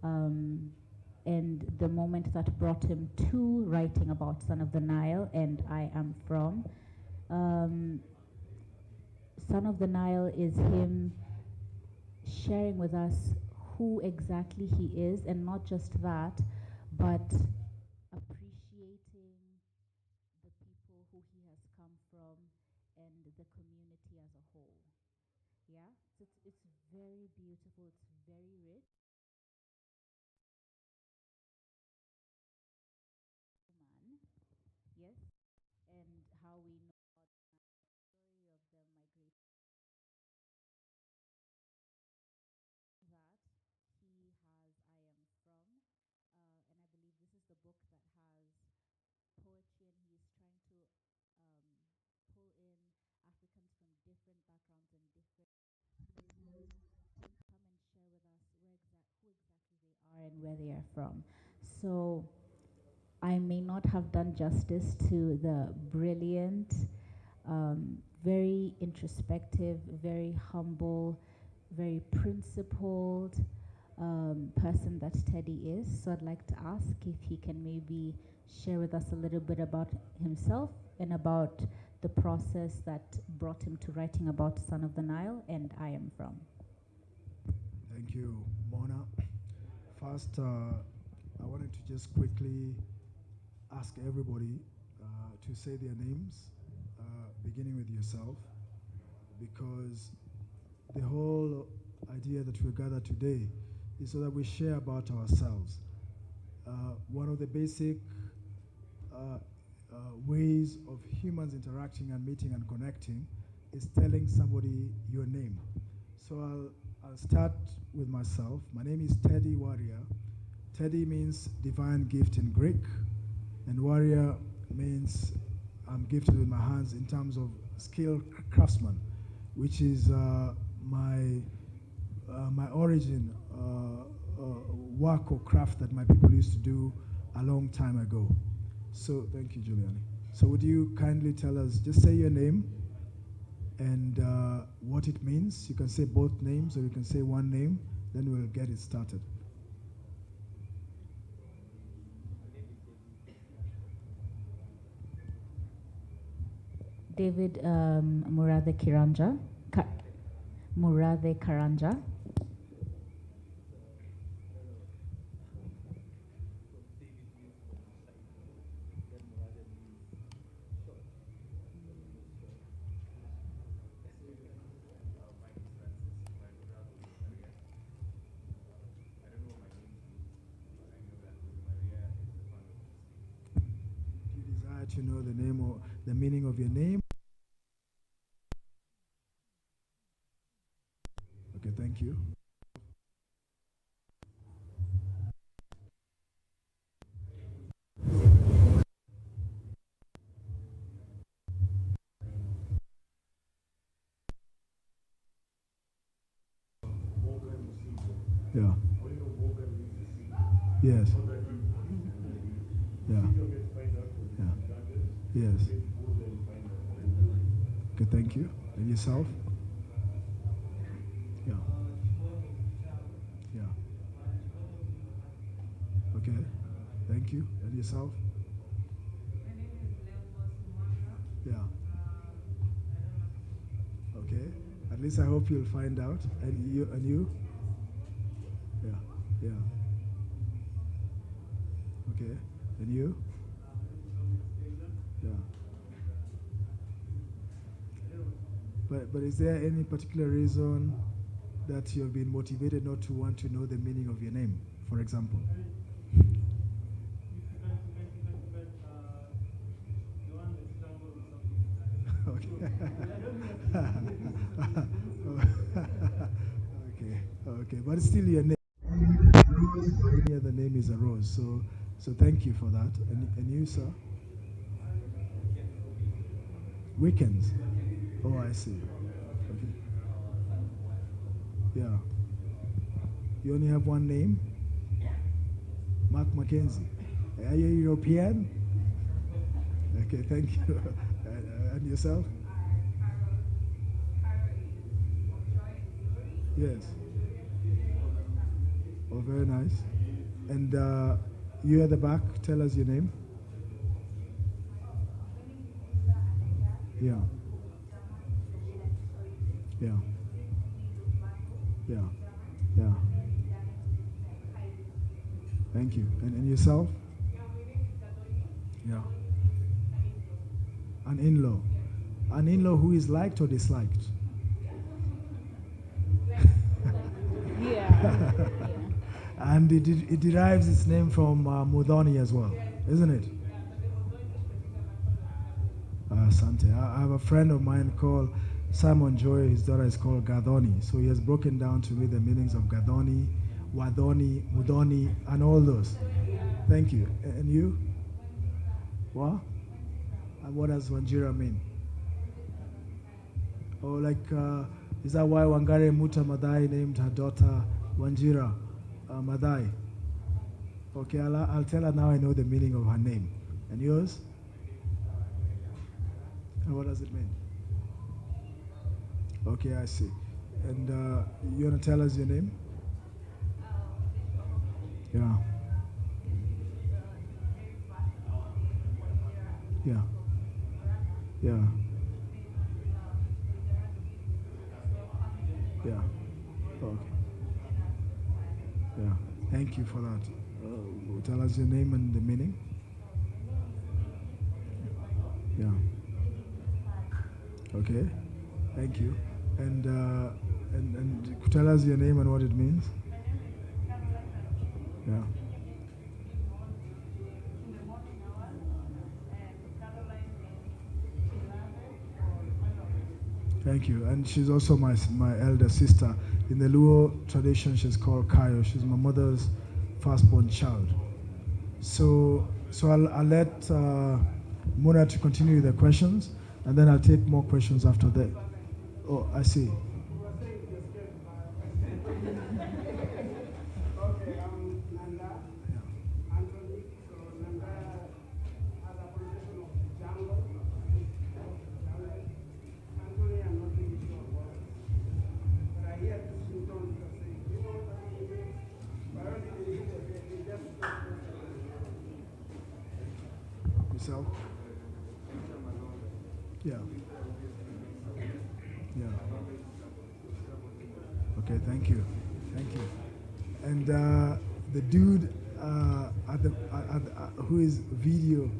um, and the moment that brought him to writing about Son of the Nile and I Am From. Um, Son of the Nile is him sharing with us who exactly he is, and not just that, but appreciating the people who he has come from and the community as a whole. Yeah, so it's very beautiful, it's very rich. Man, yes, and how we know about the story of the migration that he has I Am From, and I believe this is the book that has poetry, and he's trying to pull in Africans from different backgrounds and different places to come and share with us who exactly they are and where they are from. So I may not have done justice to the brilliant, very introspective, very humble, very principled person that Teddy is. So I'd like to ask if he can maybe share with us a little bit about himself and about the process that brought him to writing about Son of the Nile and I Am From. Thank you, Mona. First, I wanted to just quickly ask everybody to say their names, beginning with yourself, because the whole idea that we gather today is so that we share about ourselves. One of the basic ways of humans interacting and meeting and connecting is telling somebody your name. So I'll start with myself. My name is Teddy Waria. Teddy means divine gift in Greek, and Waria means I'm gifted with my hands in terms of skilled craftsman, which is my origin work or craft that my people used to do a long time ago. So thank you, Giuliani. So would you kindly tell us, just say your name and what it means. You can say both names or you can say one name, then we'll get it started. David Murade Kiranja. Murade Karanja. Do you desire to know the name or the meaning of your name? Okay, thank you. Yeah. Yes. Yeah. Yeah. Yes. Okay, thank you. And yourself? Yeah. Yeah. Okay. Thank you. And yourself? Yeah. Okay. At least I hope you'll find out. And you? And you? Yeah. Yeah. Okay. And you? Yeah. But is there any particular reason that you've been motivated not to want to know the meaning of your name, for example? Okay. Okay. Okay. But it's still your name. Any other name is a rose. So thank you for that. And you, sir? Weekends. Oh, I see. Okay. Yeah. You only have one name? Mark Mackenzie. Are you European? Okay, thank you. And yourself? Yes. Oh, very nice. And you at the back, tell us your name. Yeah. Yeah. Yeah. Yeah. Thank you. And yourself? Yeah. An in-law. An in-law who is liked or disliked? Yeah. And it derives its name from Mudhoni as well, isn't it? Asante. I have a friend of mine called Simon Joy. His daughter is called Gadoni. So he has broken down to me the meanings of Gadoni, Wadoni, Mudoni, and all those. Thank you. And you? What? And what does Wanjira mean? Oh, like, is that why Wangare Muta Madai named her daughter Wanjira Madai? Okay, I'll tell her now I know the meaning of her name. And yours? And what does it mean? Okay, I see. And you want to tell us your name? Yeah. Yeah. Yeah. Yeah. Okay. Yeah. Thank you for that. Tell us your name and the meaning. Yeah. Okay. Thank you. And tell us your name and what it means. Yeah. Thank you. And she's also my elder sister. In the Luo tradition, she's called Kayo. She's my mother's firstborn child. So I'll let Muna to continue with the questions, and then I'll take more questions after that. Oh, I see. Yourself? Yeah. Yeah. Okay, thank you. Thank you. And the dude who is video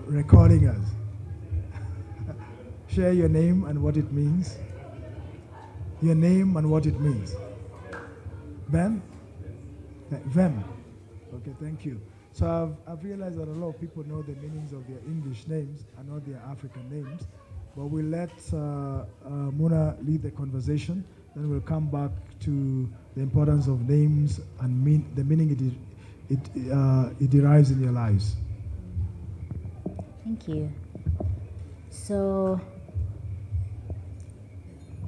recording us, share your name and what it means. Your name and what it means. Ben? Vem. Okay, thank you. So I've realized that a lot of people know the meanings of their English names and not their African names. But we'll let Muna lead the conversation. Then we'll come back to the importance of names and the meaning it derives in your lives. Thank you. So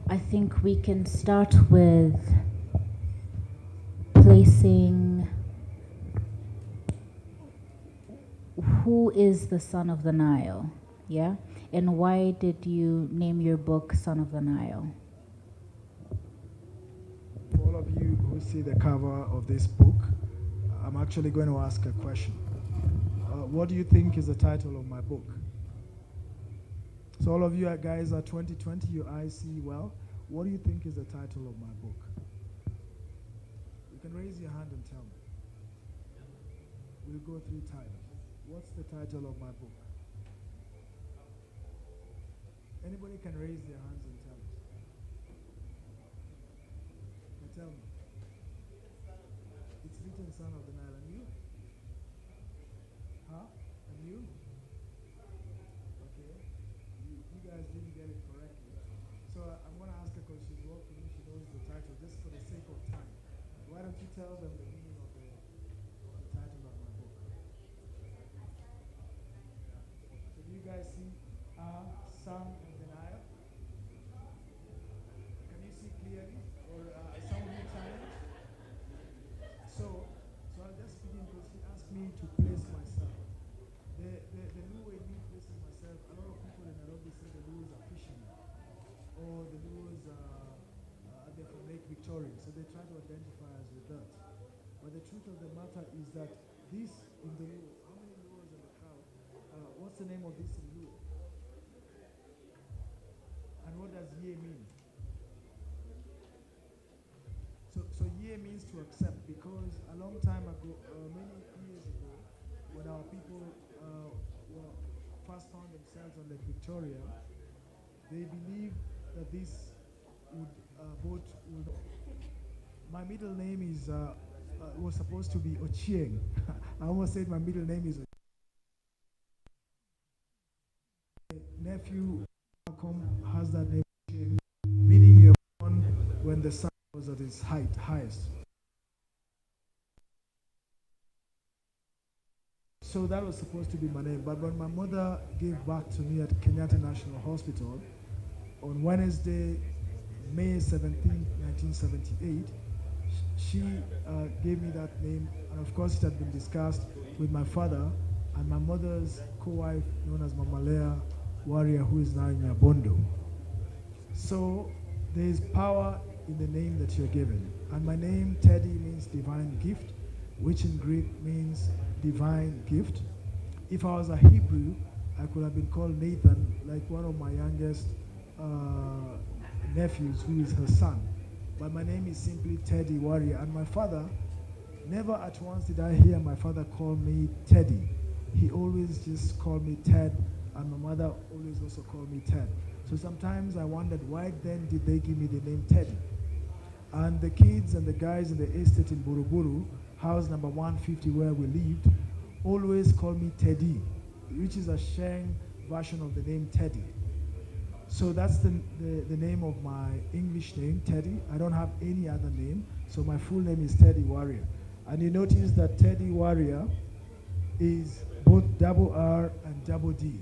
I think we can start with placing who is the son of the Nile, yeah? And why did you name your book Son of the Nile? For all of you who see the cover of this book, I'm actually going to ask a question. What do you think is the title of my book? So all of you guys are 2020, your eyes see well. What do you think is the title of my book? You can raise your hand and tell me. We'll go through titles. What's the title of my book? Anybody can raise their hands and tell us. Now tell me. It's written Son of the Nile. And you? Huh? And you? Okay. You guys didn't get it correctly. So I'm going to ask her because she's working. She knows the title just for the sake of time. Why don't you tell them the meaning of the title of my book? So do you guys see Son of the Nile? Can you see clearly? Or some of you challenge? So I'll just begin because she asked me to place myself. The new way me placing myself, a lot of people in Nairobi say the Luos are fishermen. Or the Luos they're from Lake Victoria. So they try to identify us with that. But the truth of the matter is that this in the Luo, how many Luos in the crowd? What's the name of this in Luo? And what does ye mean? So ye means to accept, because a long time ago, many years ago, when our people were first found themselves on Lake Victoria, they believed that this boat would. My middle name is was supposed to be Ochieng. I almost said my middle name is Ochieng. My nephew Malcolm has that name, Ochieng, meaning you're born when the sun was at its highest. So that was supposed to be my name. But when my mother gave birth to me at Kenyatta National Hospital on Wednesday, May 17, 1978, she gave me that name. And of course, it had been discussed with my father and my mother's co-wife, known as Mama Leah Waria, who is now in Nyabondo. So there is power in the name that you're given. And my name, Teddy, means divine gift, which in Greek means divine gift. If I was a Hebrew, I could have been called Nathan, like one of my youngest nephews, who is her son. But my name is simply Teddy Waria. And my father, never at once did I hear my father call me Teddy. He always just called me Ted, and my mother always also called me Ted. So sometimes I wondered, why then did they give me the name Teddy? And the kids and the guys in the estate in Buruburu, house number 150 where we lived, always called me Teddy, which is a Sheng version of the name Teddy. So that's the name of my English name, Teddy. I don't have any other name, so my full name is Teddy Waria. And you notice that Teddy Waria is both double R and double D.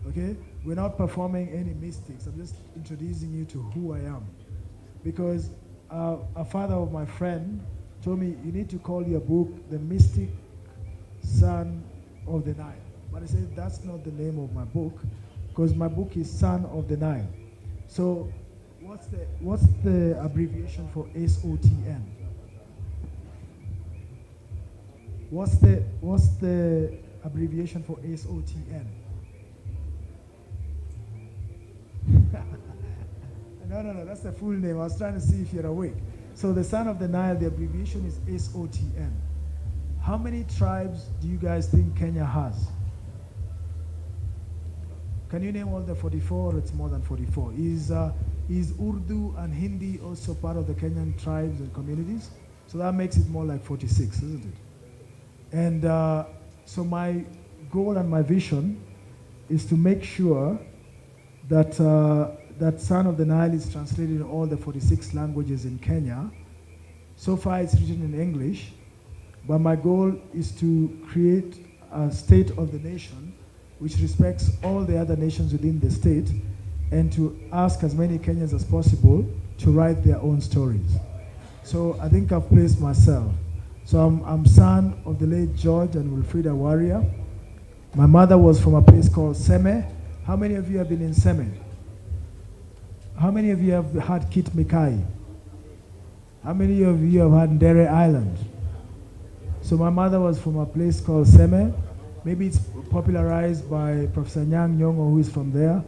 Okay? We're not performing any mystics. I'm just introducing you to who I am. Because a father of my friend told me, you need to call your book The Mystic Son of the Nile. But I said, that's not the name of my book, because my book is Son of the Nile. So what's the abbreviation for SOTN? What's the abbreviation for SOTN? No, that's the full name. I was trying to see if you're awake. So the Son of the Nile, the abbreviation is SOTN. How many tribes do you guys think Kenya has? Can you name all the 44, or it's more than 44? Is Urdu and Hindi also part of the Kenyan tribes and communities? So that makes it more like 46, isn't it? And so my goal and my vision is to make sure that that Son of the Nile is translated in all the 46 languages in Kenya. So far it's written in English, but my goal is to create a state of the nation which respects all the other nations within the state, and to ask as many Kenyans as possible to write their own stories. So I think I've placed myself. So I'm son of the late George and Wilfrida Waria. My mother was from a place called Seme. How many of you have been in Seme? How many of you have had Kit Mikai? How many of you have had Ndere Island? So my mother was from a place called Seme. Maybe it's popularized by Professor Nyang Nyong'o, who is from there,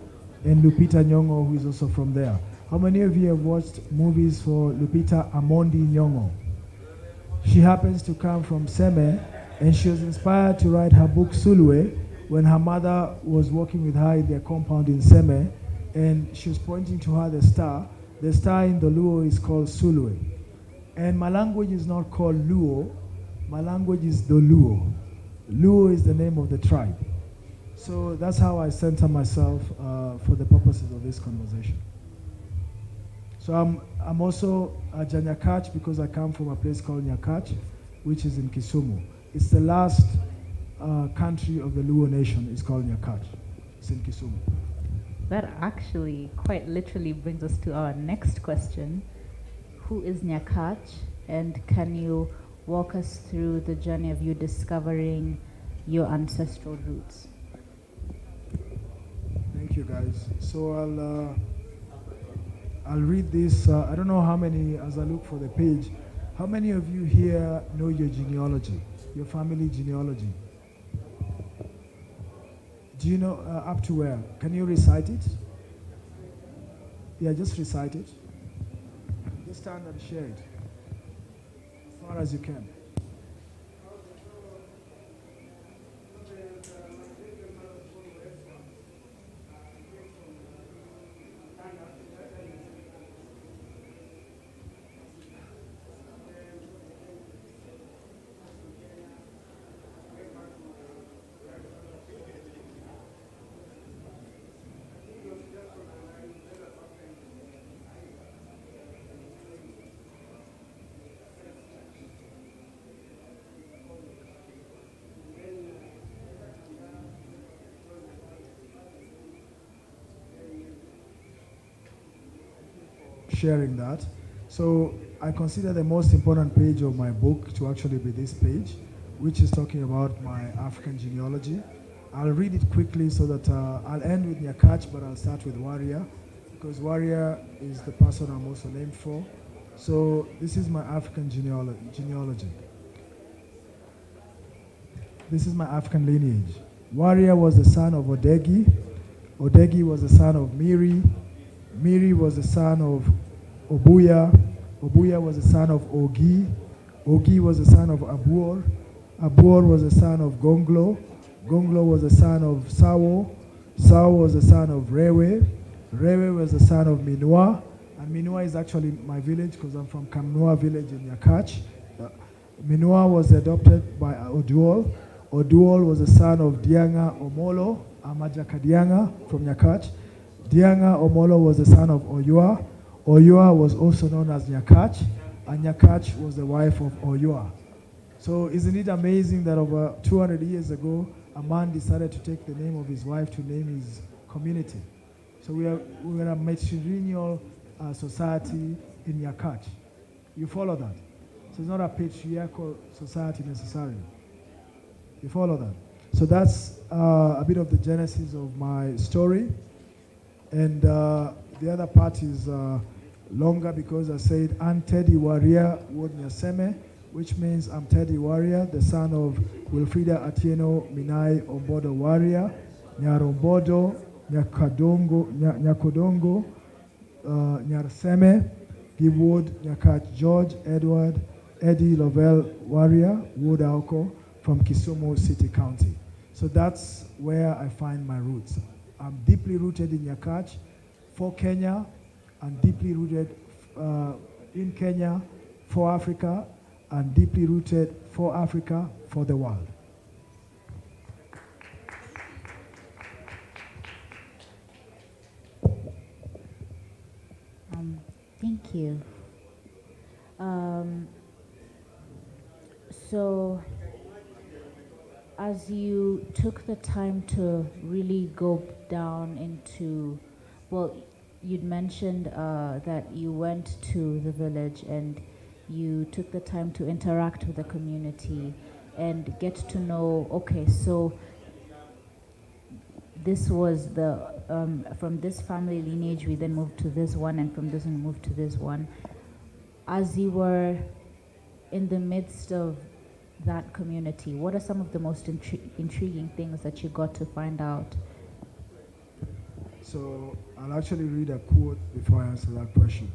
and Lupita Nyong'o, who is also from there. How many of you have watched movies for Lupita Amondi Nyong'o? She happens to come from Seme, and she was inspired to write her book Sulwe when her mother was working with her in their compound in Seme, and she was pointing to her the star. The star in the Luo is called Sulwe. And my language is not called Luo, my language is the Luo. Luo is the name of the tribe. So that's how I center myself for the purposes of this conversation. So I'm also a Nyakach because I come from a place called Nyakach, which is in Kisumu. It's the last country of the Luo nation. It's called Nyakach. It's in Kisumu. That actually quite literally brings us to our next question. Who is Nyakach, and can you walk us through the journey of you discovering your ancestral roots? Thank you, guys. So I'll read this. I don't know how many, as I look for the page, How many of you here know your genealogy, your family genealogy? Do you know up to where? Can you recite it? Yeah, just recite it. Just stand and share it as far as you can. Sharing that. So I consider the most important page of my book to actually be this page, which is talking about my African genealogy. I'll read it quickly so that I'll end with Nyakach, but I'll start with Waria, because Waria is the person I'm also named for. So this is my African genealogy. This is my African lineage. Waria was the son of Odegi. Odegi was the son of Miri. Miri was the son of Obuya. Obuya was the son of Ogi. Ogi was the son of Abur. Abur was the son of Gonglo. Gonglo was the son of Sawo. Sawo was the son of Rewe. Rewe was the son of Minua. And Minua is actually my village because I'm from Kamnua village in Yakach. Minua was adopted by Oduol. Oduol was the son of Dianga Omolo, Amajaka Dianga from Yakach. Dianga Omolo was the son of Oyua. Oyua was also known as Nyakach, and Nyakach was the wife of Oyua. So isn't it amazing that over 200 years ago, a man decided to take the name of his wife to name his community? So we're a matrilineal society in Nyakach. You follow that? So it's not a patriarchal society necessarily. You follow that? So that's a bit of the genesis of my story. And the other part is longer because I said, I'm Teddy Waria Wodnyaseme, which means I'm Teddy Waria, the son of Wilfrida Atieno Minai Ombodo Waria, Nyarombodo, Nyakodongo, Nyarseme, Giwood, Nyakach George, Edward, Eddie Lovell Waria, Woodalco, from Kisumu City County. So that's where I find my roots. I'm deeply rooted in Nyakach for Kenya, and deeply rooted in Kenya for Africa, and deeply rooted for Africa for the world. Thank you. So, as you took the time to really go down into, well, you'd mentioned that you went to the village and you took the time to interact with the community and get to know, okay, so this was the, from this family lineage, we then moved to this one, and from this one moved to this one. As you were in the midst of that community, what are some of the most intriguing things that you got to find out? So I'll actually read a quote before I answer that question.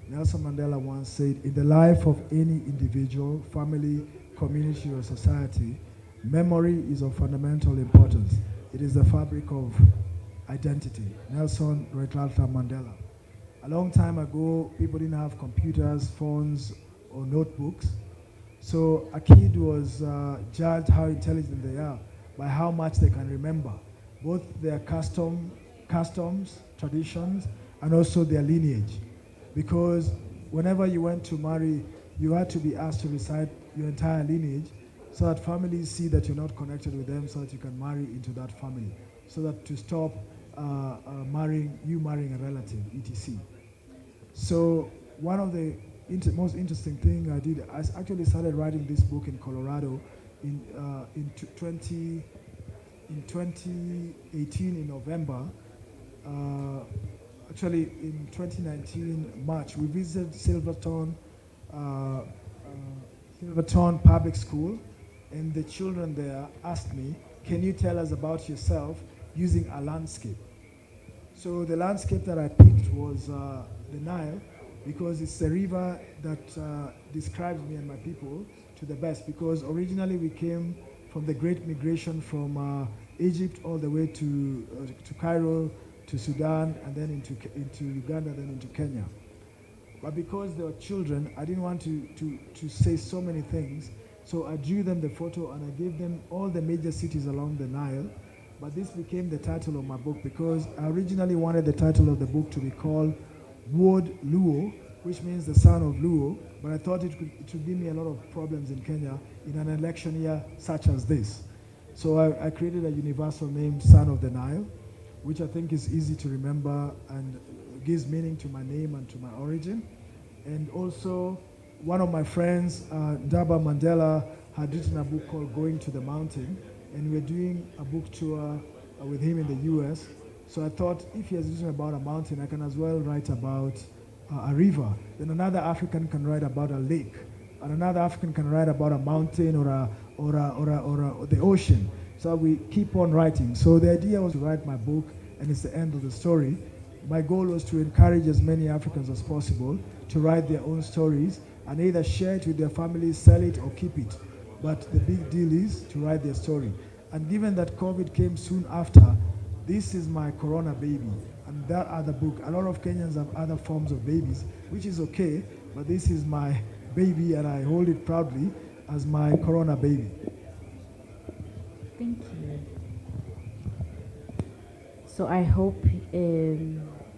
Nelson Mandela once said, in the life of any individual, family, community, or society, memory is of fundamental importance. It is the fabric of identity. Nelson Rwetlata Mandela. A long time ago, people didn't have computers, phones, or notebooks. So a kid was judged how intelligent they are by how much they can remember, both their customs, traditions, and also their lineage. Because whenever you went to marry, you had to be asked to recite your entire lineage so that families see that you're not connected with them, so that you can marry into that family, so that to stop marrying a relative, etc. So one of the most interesting thing I did, I actually started writing this book in Colorado in 2018 in November. Actually, in 2019 March, we visited Silverton Silverton Public School, and the children there asked me, can you tell us about yourself using a landscape? So the landscape that I picked was the Nile, because it's the river that describes me and my people to the best, because originally we came from the great migration from Egypt all the way to Cairo, to Sudan, and then into Uganda, then into Kenya. But because they were children, I didn't want to say so many things, so I drew them the photo and I gave them all the major cities along the Nile. But this became the title of my book because I originally wanted the title of the book to be called Ward Luo, which means the son of Luo, but I thought it would give me a lot of problems in Kenya in an election year such as this. So I created a universal name, Son of the Nile, which I think is easy to remember and gives meaning to my name and to my origin. And also, one of my friends, Daba Mandela, had written a book called Going to the Mountain, and we're doing a book tour with him in the US. So I thought if he has written about a mountain, I can as well write about a river. Then another African can write about a lake, and another African can write about a mountain or the ocean. So we keep on writing. So the idea was to write my book, and it's the end of the story. My goal was to encourage as many Africans as possible to write their own stories and either share it with their families, sell it, or keep it. But the big deal is to write their story. And given that COVID came soon after, this is my Corona baby. And that other book, a lot of Kenyans have other forms of babies, which is okay, but this is my baby and I hold it proudly as my Corona baby. Thank you. So I hope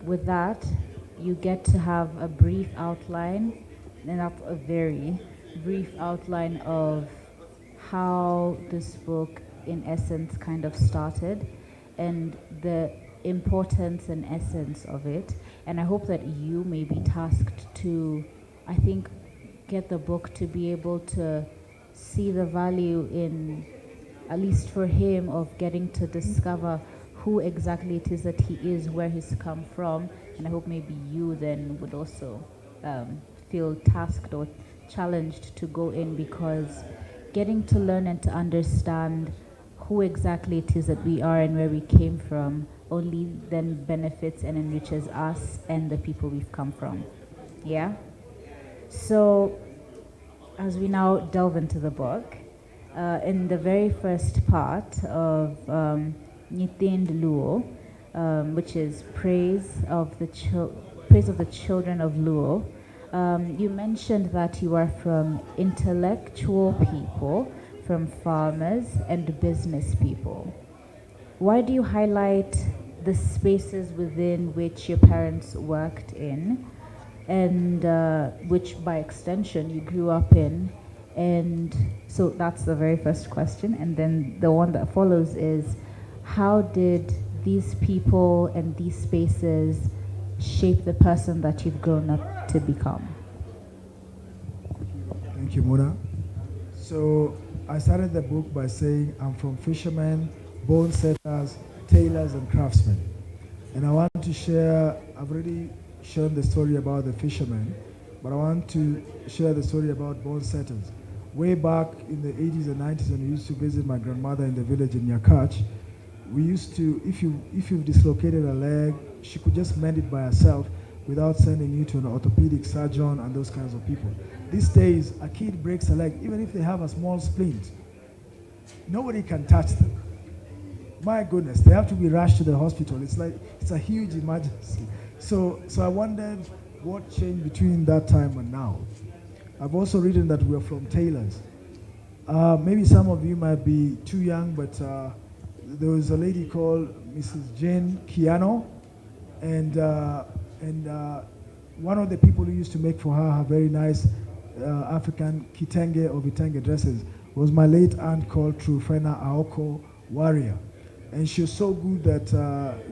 with that, you get to have a brief outline, and not a very brief outline of how this book in essence kind of started and the importance and essence of it. And I hope that you may be tasked to, I think, get the book to be able to see the value in, at least for him, of getting to discover who exactly it is that he is, where he's come from. And I hope maybe you then would also feel tasked or challenged to go in, because getting to learn and to understand who exactly it is that we are and where we came from only then benefits and enriches us and the people we've come from. Yeah? So as we now delve into the book, in the very first part of Nithind Luo, which is praise of the children of Luo, you mentioned that you are from intellectual people, from farmers and business people. Why do you highlight the spaces within which your parents worked in, and which by extension you grew up in? And so that's the very first question. And then the one that follows is, how did these people and these spaces shape the person that you've grown up to become? Thank you, Mona. So I started the book by saying I'm from fishermen, bone setters, tailors, and craftsmen. And I want to share, I've already shown the story about the fishermen, but I want to share the story about bone setters. Way back in the 80s and 90s, when we used to visit my grandmother in the village in Nyakach, we used to, if you've dislocated a leg, she could just mend it by herself without sending you to an orthopedic surgeon and those kinds of people. These days, a kid breaks a leg, even if they have a small splint, nobody can touch them. My goodness, they have to be rushed to the hospital. It's like, it's a huge emergency. So I wondered what changed between that time and now. I've also written that we're from tailors. Maybe some of you might be too young, but there was a lady called Mrs. Jane Kiano, and one of the people who used to make for her very nice African kitenge or vitenge dresses was my late aunt called Trufena Aoko Waria. And she was so good that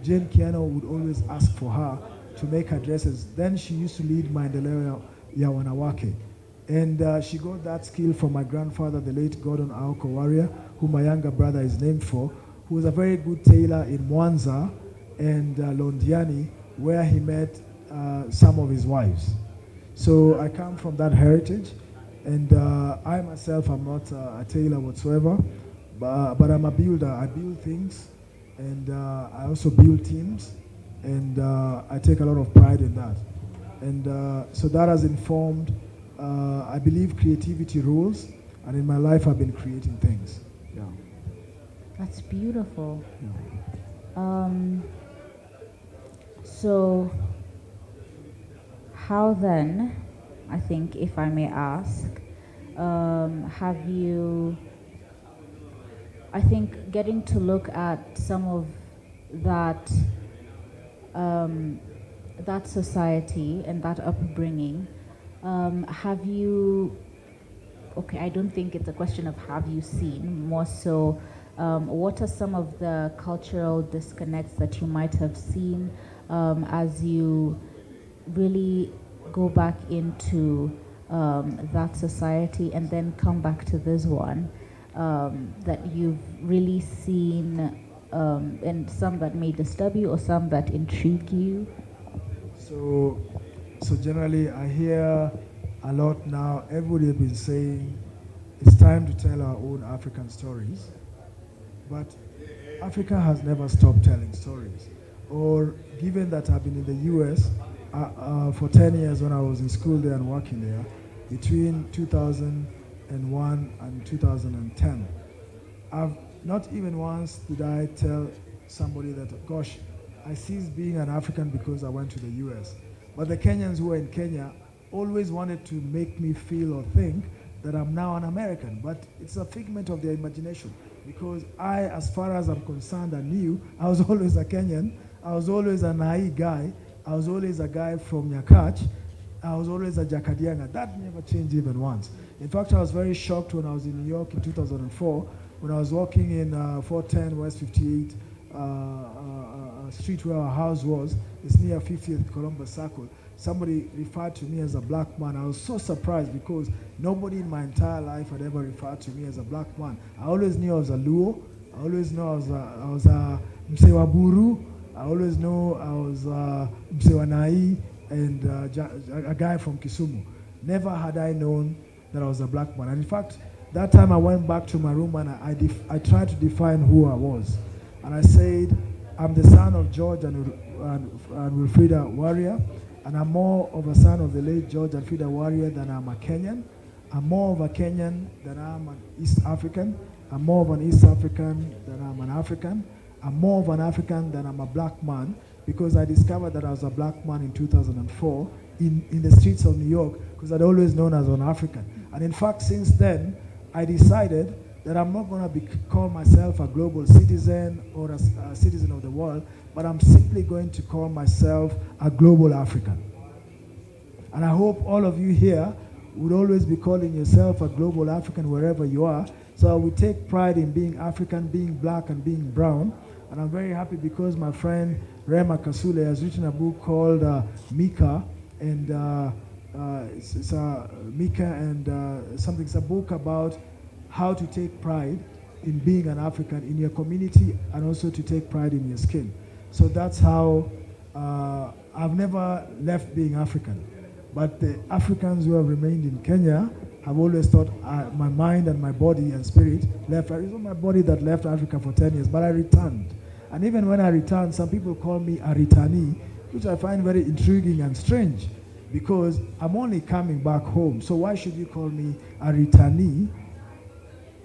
Jane Kiano would always ask for her to make her dresses. Then she used to lead Maendeleo ya Wanawake. And she got that skill from my grandfather, the late Gordon Aoko Waria, who my younger brother is named for, who was a very good tailor in Mwanza and Londiani, where he met some of his wives. So I come from that heritage, And I myself am not a tailor whatsoever, but I'm a builder. I build things, and I also build teams, and I take a lot of pride in that. And so that has informed, I believe creativity rules, and in my life I've been creating things. Yeah. That's beautiful. Yeah. So, how then, I think, if I may ask, have you, I think getting to look at some of that, that society and that upbringing, have you, okay, I don't think it's a question of have you seen, more so, what are some of the cultural disconnects that you might have seen as you really go back into that society and then come back to this one that you've really seen, and some that may disturb you or some that intrigue you? So generally I hear a lot now, everybody has been saying it's time to tell our own African stories, but Africa has never stopped telling stories. Or given that I've been in the US for 10 years when I was in school there and working there, between 2001 and 2010, I've not even once did I tell somebody that, gosh, I ceased being an African because I went to the US. But the Kenyans who were in Kenya always wanted to make me feel or think that I'm now an American, but it's a figment of their imagination, because I, as far as I'm concerned and knew, I was always a Kenyan. I was always a Nai guy. I was always a guy from Nyakach. I was always a Jakadianga. That never changed even once. In fact, I was very shocked when I was in New York in 2004, when I was walking in 410 West 58 street where our house was. It's near 50th Columbus Circle. Somebody referred to me as a black man. I was so surprised because nobody in my entire life had ever referred to me as a black man. I always knew I was a Luo. I always knew I was a Msewa Buru. I always knew I was Msewa Nai and a guy from Kisumu. Never had I known that I was a black man. And in fact, that time I went back to my room and I tried to define who I was. And I said, I'm the son of George and Wilfrida Waria. And I'm more of a son of the late George and Frida Waria than I'm a Kenyan. I'm more of a Kenyan than I'm an East African. I'm more of an East African than I'm an African. I'm more of an African than I'm a black man, because I discovered that I was a black man in 2004 in the streets of New York, because I'd always known as an African. And in fact, since then, I decided that I'm not going to call myself a global citizen or a citizen of the world, but I'm simply going to call myself a global African. And I hope all of you here would always be calling yourself a global African wherever you are. So I would take pride in being African, being black, and being brown. And I'm very happy because my friend Rema Kasule has written a book called Mika, and it's Mika and something. It's a book about how to take pride in being an African in your community, and also to take pride in your skin. So that's how I've never left being African. But the Africans who have remained in Kenya have always thought my mind and my body and spirit left. It was my body that left Africa for 10 years, but I returned. And even when I returned, some people call me a returnee, which I find very intriguing and strange, because I'm only coming back home. So why should you call me a returnee?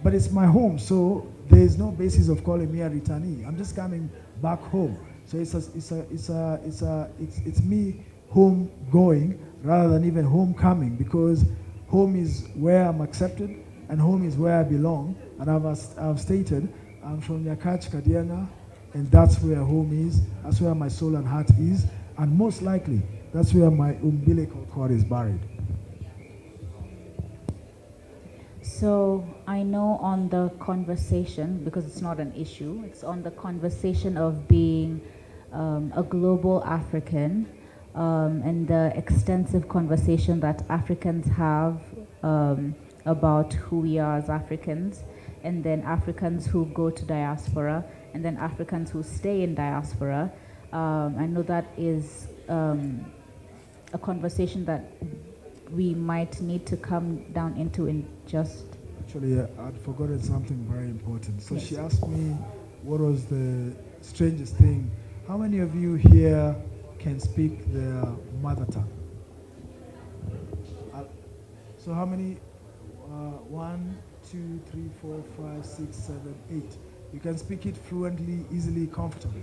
But it's my home, so there is no basis of calling me a returnee. I'm just coming back home. So it's me home going rather than even homecoming, because home is where I'm accepted and home is where I belong. And I've stated I'm from Nyakach, Kadianga, and that's where home is. That's where my soul and heart is, and most likely that's where my umbilical cord is buried. So I know on the conversation, because it's not an issue, it's on the conversation of being a global African, and the extensive conversation that Africans have about who we are as Africans, and then Africans who go to diaspora, and then Africans who stay in diaspora. I know that is a conversation that we might need to come down into in just... Actually, I'd forgotten something very important. So yes. She asked me what was the strangest thing. How many of you here can speak their mother tongue? So how many? 1, 2, 3, 4, 5, 6, 7, 8. You can speak it fluently, easily, comfortably.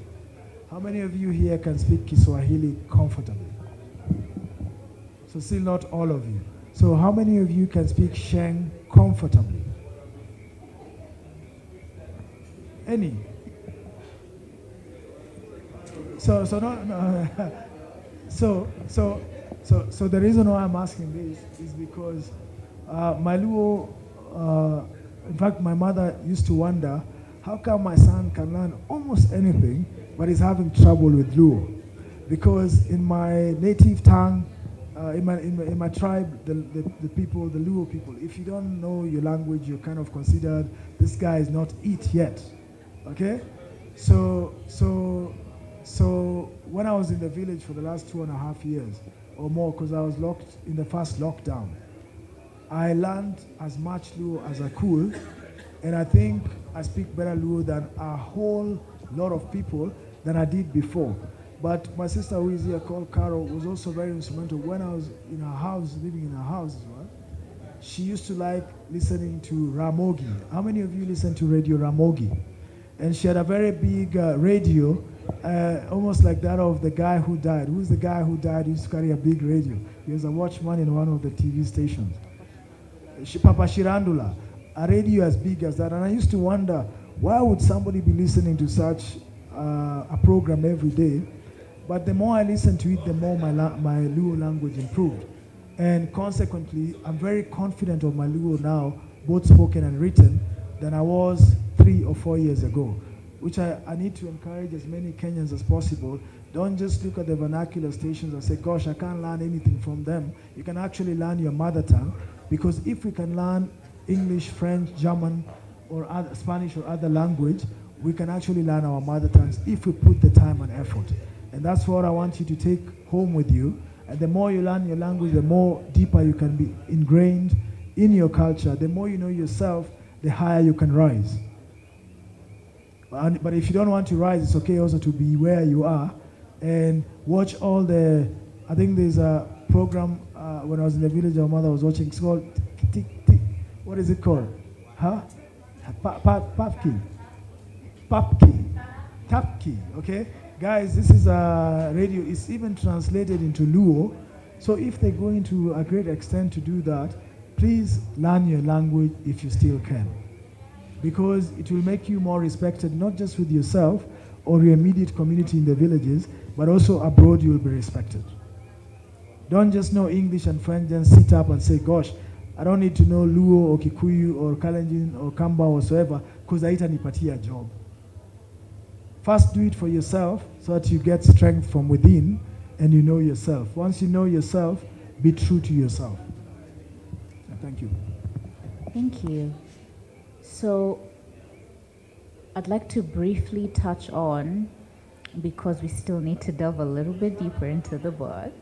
How many of you here can speak Kiswahili comfortably? So still not all of you. So how many of you can speak Sheng comfortably? Any? So the reason why I'm asking this is because my Luo, in fact, my mother used to wonder, how come my son can learn almost anything, but he's having trouble with Luo? Because in my native tongue, in my tribe, the people, the Luo people, if you don't know your language, you're kind of considered, this guy is not it yet, okay? So when I was in the village for the last 2.5 years or more, because I was locked in the first lockdown, I learned as much Luo as I could, and I think I speak better Luo than a whole lot of people than I did before. But my sister who is here called Carol was also very instrumental. When I was in her house, living in her house as well, she used to like listening to Ramogi. How many of you listen to Radio Ramogi? And she had a very big radio, almost like that of the guy who died. Who's the guy who died? He used to carry a big radio. He was a watchman in one of the TV stations. Papa Shirandula, a radio as big as that. And I used to wonder, why would somebody be listening to such a program every day? But the more I listened to it, the more my Luo language improved. And consequently, I'm very confident of my Luo now, both spoken and written, than I was 3 or 4 years ago, which I need to encourage as many Kenyans as possible. Don't just look at the vernacular stations and say, gosh, I can't learn anything from them. You can actually learn your mother tongue, because if we can learn English, French, German, or Spanish or other language, we can actually learn our mother tongues if we put the time and effort. And that's what I want you to take home with you. And the more you learn your language, the more deeper you can be ingrained in your culture. The more you know yourself, the higher you can rise. But if you don't want to rise, it's okay also to be where you are and watch all the... I think there's a program when I was in the village, our mother was watching. It's called... What is it called? Huh? Papki. Tapki, okay? Guys, this is a radio. It's even translated into Luo. So if they go into a great extent to do that, please learn your language if you still can. Because it will make you more respected, not just with yourself or your immediate community in the villages, but also abroad you will be respected. Don't just know English and French and sit up and say, gosh, I don't need to know Luo or Kikuyu or Kalenjin or Kamba or whatsoever, because haitanipatia a job. First, do it for yourself so that you get strength from within and you know yourself. Once you know yourself, be true to yourself. Thank you. Thank you. So, I'd like to briefly touch on, because we still need to delve a little bit deeper into the book.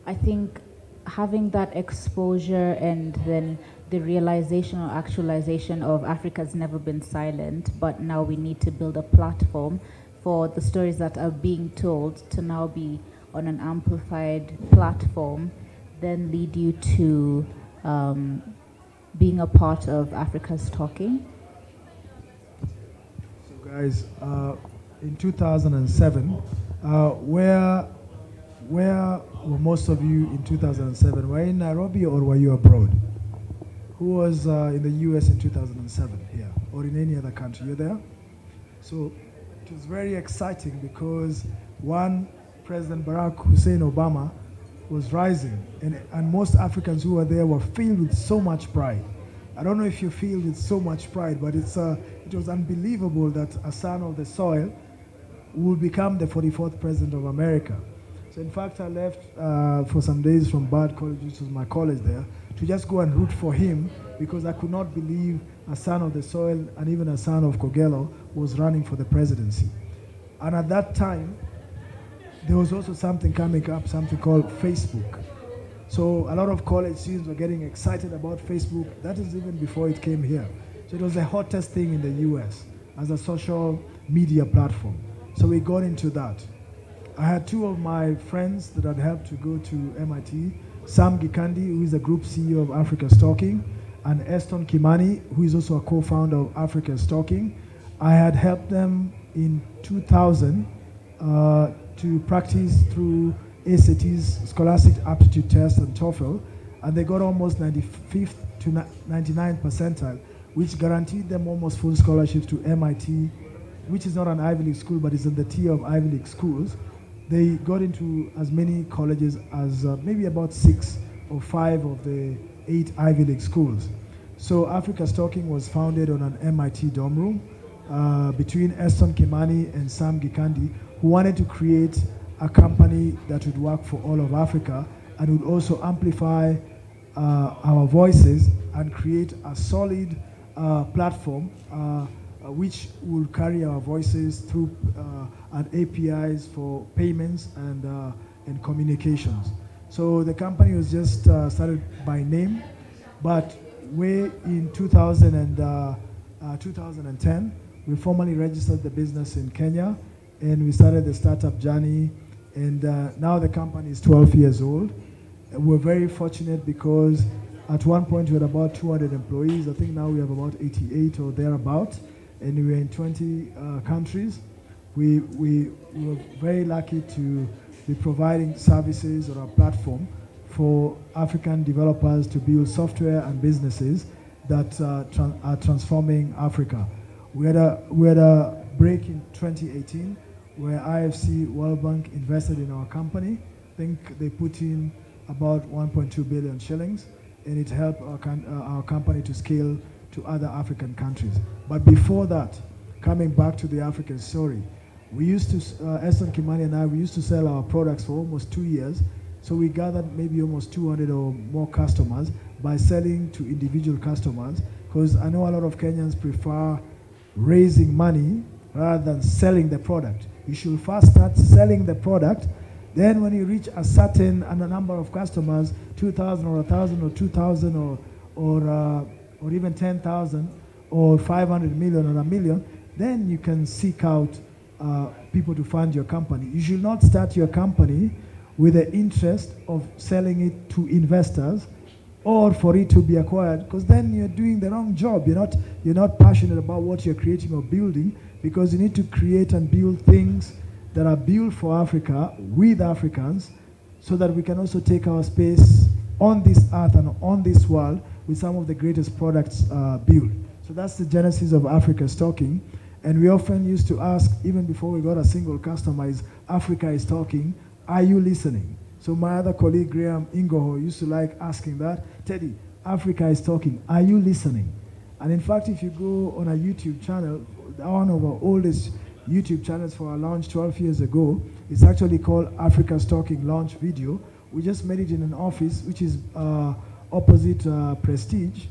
I think having that exposure and then the realization or actualization of Africa's never been silent, but now we need to build a platform for the stories that are being told to now be on an amplified platform, then lead you to being a part of Africastalking? So guys, in 2007, where were most of you in 2007? Were you in Nairobi or were you abroad? Who was in the US in 2007 here, or in any other country? You're there? So it was very exciting because one, President Barack Hussein Obama was rising, and most Africans who were there were filled with so much pride. I don't know if you feel with so much pride, but it was unbelievable that a son of the soil would become the 44th president of America. So in fact, I left for some days from Bard College, which was my college there, to just go and root for him, because I could not believe a son of the soil and even a son of Kogelo was running for the presidency. And at that time, there was also something coming up, something called Facebook. So a lot of college students were getting excited about Facebook. That is even before it came here. So it was the hottest thing in the US as a social media platform. So we got into that. I had two of my friends that had helped to go to MIT, Sam Gikandi, who is the group CEO of Africastalking, and Eston Kimani, who is also a co-founder of Africastalking. I had helped them in 2000 to practice through ACT's Scholastic Aptitude Test and TOEFL, and they got almost 95th to 99th percentile, which guaranteed them almost full scholarships to MIT, which is not an Ivy League school, but is in the tier of Ivy League schools. They got into as many colleges as maybe about 6 or 5 of the 8 Ivy League schools. So Africastalking was founded on an MIT dorm room between Eston Kimani and Sam Gikandi, who wanted to create a company that would work for all of Africa and would also amplify our voices and create a solid platform which will carry our voices through and APIs for payments and communications. So the company was just started by name, but way in 2010, we formally registered the business in Kenya, and we started the startup journey. And now the company is 12 years old. We're very fortunate because at one point we had about 200 employees. I think now we have about 88 or thereabout, and we're in 20 countries. We were very lucky to be providing services on our platform for African developers to build software and businesses that are transforming Africa. We had a break in 2018 where IFC World Bank invested in our company. I think they put in about 1.2 billion shillings, and it helped our company to scale to other African countries. But before that, coming back to the African story, we used to, Eston Kimani and I, we used to sell our products for almost 2 years. So we gathered maybe almost 200 or more customers by selling to individual customers, because I know a lot of Kenyans prefer raising money rather than selling the product. You should first start selling the product. Then when you reach a certain a number of customers, 2,000 or 1,000 or 2,000 or even 10,000 or 500 million or a million, then you can seek out people to fund your company. You should not start your company with the interest of selling it to investors or for it to be acquired, because then you're doing the wrong job. You're not passionate about what you're creating or building, because you need to create and build things that are built for Africa with Africans, so that we can also take our space on this earth and on this world with some of the greatest products built. So that's the genesis of Africastalking. And we often used to ask, even before we got a single customer, is Africa is talking, are you listening? So my other colleague, Graham Ingoho, used to like asking that, Teddy, Africa is talking, are you listening? And in fact, if you go on a YouTube channel, one of our oldest YouTube channels for our launch 12 years ago, it's actually called Africastalking launch video. We just made it in an office, which is opposite Prestige,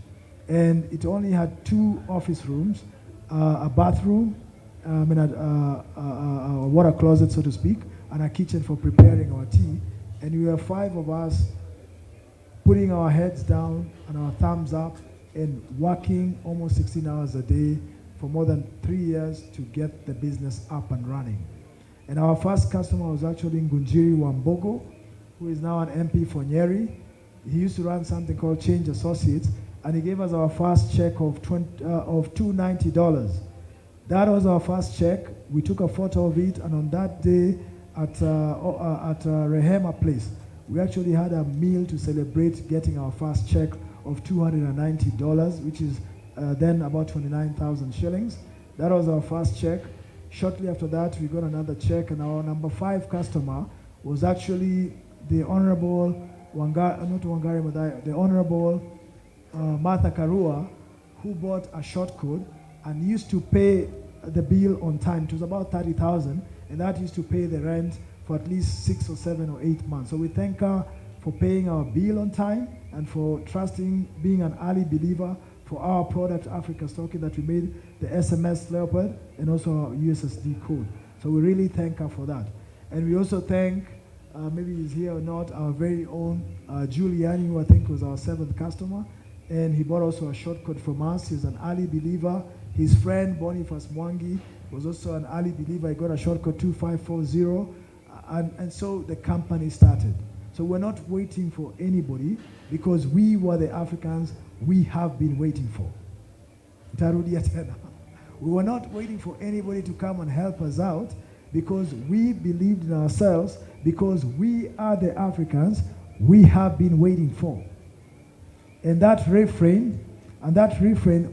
and it only had 2 office rooms, a bathroom, a water closet, so to speak, and a kitchen for preparing our tea. And we were 5 of us putting our heads down and our thumbs up and working almost 16 hours a day for more than 3 years to get the business up and running. And our first customer was actually Ngunjiri Wambogo, who is now an MP for Nyeri. He used to run something called Change Associates, and he gave us our first check of $290. That was our first check. We took a photo of it, and on that day at Rehema Place, we actually had a meal to celebrate getting our first check of $290, which is then about 29,000 shillings. That was our first check. Shortly after that, we got another check, and our number 5 customer was actually the Honorable the Honorable Martha Karua, who bought a short code and used to pay the bill on time. It was about 30,000, and that used to pay the rent for at least 6 or 7 or 8 months. So we thank her for paying our bill on time and for trusting, being an early believer for our product, Africastalking, that we made the SMS Leopard and also our USSD code. So we really thank her for that. And we also thank, maybe he's here or not, our very own Giuliani, who I think was our 7th customer. And he bought also a shortcut from us. He's an early believer. His friend, Boniface Mwangi, was also an early believer. He got a shortcut 2540. And so the company started. So we're not waiting for anybody because we were the Africans we have been waiting for. Tarudia tena. We were not waiting for anybody to come and help us out because we believed in ourselves, because we are the Africans we have been waiting for. And that refrain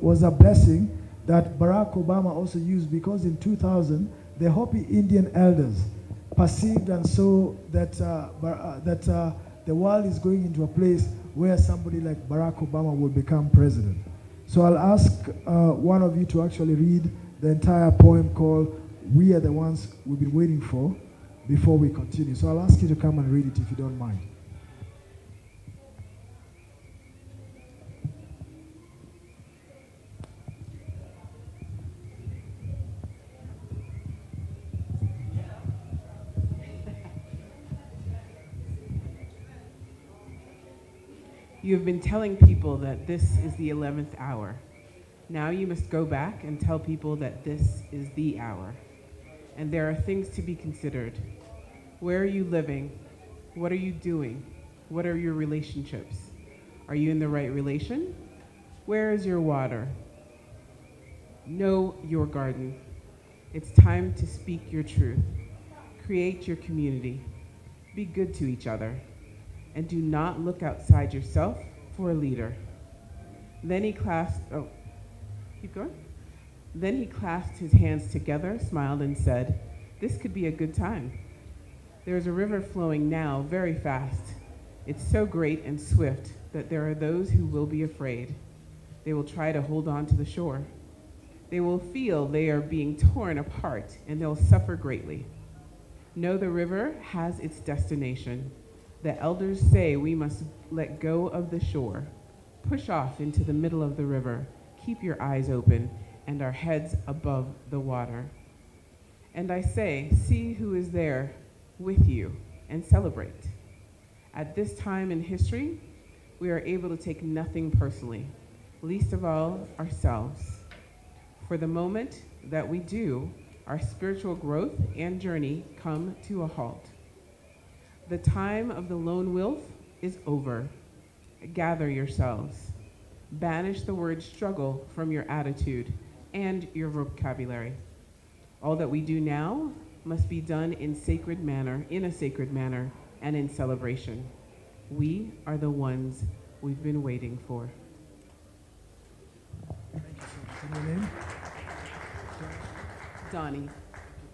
was a blessing that Barack Obama also used, because in 2000, the Hopi Indian elders perceived and saw that, the world is going into a place where somebody like Barack Obama will become president. So I'll ask one of you to actually read the entire poem called "We Are the Ones We've Been Waiting For" before we continue. So I'll ask you to come and read it if you don't mind. You have been telling people that this is the 11th hour. Now you must go back and tell people that this is the hour. And there are things to be considered. Where are you living? What are you doing? What are your relationships? Are you in the right relation? Where is your water? Know your garden. It's time to speak your truth. Create your community. Be good to each other. And do not look outside yourself for a leader. Then he clasped his hands together, smiled, and said, "This could be a good time. There is a river flowing now very fast. It's so great and swift that there are those who will be afraid. They will try to hold on to the shore. They will feel they are being torn apart, and they'll suffer greatly. Know the river has its destination. The elders say we must let go of the shore. Push off into the middle of the river. Keep your eyes open and our heads above the water. And I say, see who is there with you and celebrate. At this time in history, we are able to take nothing personally, least of all ourselves. For the moment that we do, our spiritual growth and journey come to a halt. The time of the lone wolf is over. Gather yourselves. Banish the word struggle from your attitude and your vocabulary. All that we do now must be done in a sacred manner, and in celebration. We are the ones we've been waiting for." Thank you so much. And your name? Donnie.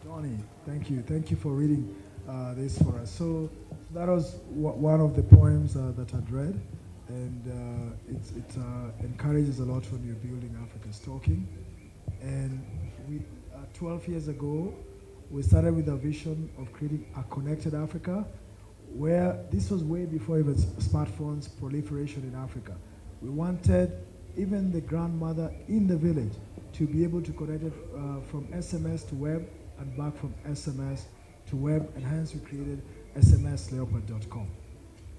Donnie, thank you. Thank you for reading this for us. So that was one of the poems that I'd read, and it encourages a lot when you're building Africastalking. And 12 years ago, we started with a vision of creating a connected Africa, where this was way before even smartphones proliferation in Africa. We wanted even the grandmother in the village to be able to connect it from SMS to web and back from SMS to web, and hence we created smsleopard.com.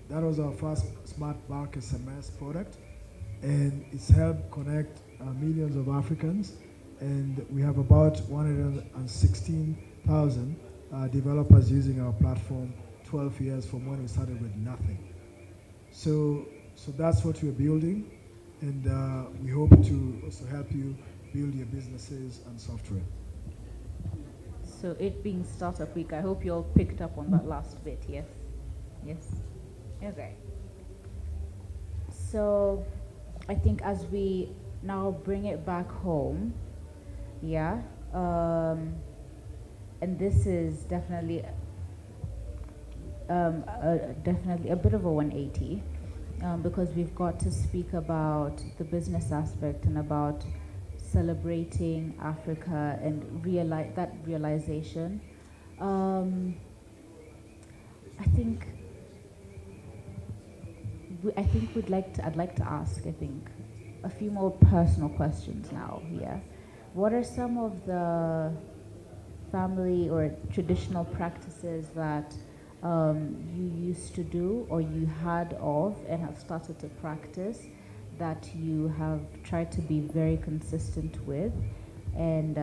That was our first smart bulk SMS product, and it's helped connect millions of Africans, and we have about 116,000 developers using our platform 12 years from when we started with nothing. So that's what we're building, and we hope to also help you build your businesses and software. So it being Startup Week, I hope you all picked up on that last bit, yes? Yes? Okay. So I think as we now bring it back home, yeah, and this is definitely a bit of a 180, because we've got to speak about the business aspect and about celebrating Africa and that realization. I think I'd like to ask a few more personal questions now. Yeah, what are some of the family or traditional practices that you used to do or you had of and have started to practice that you have tried to be very consistent with, and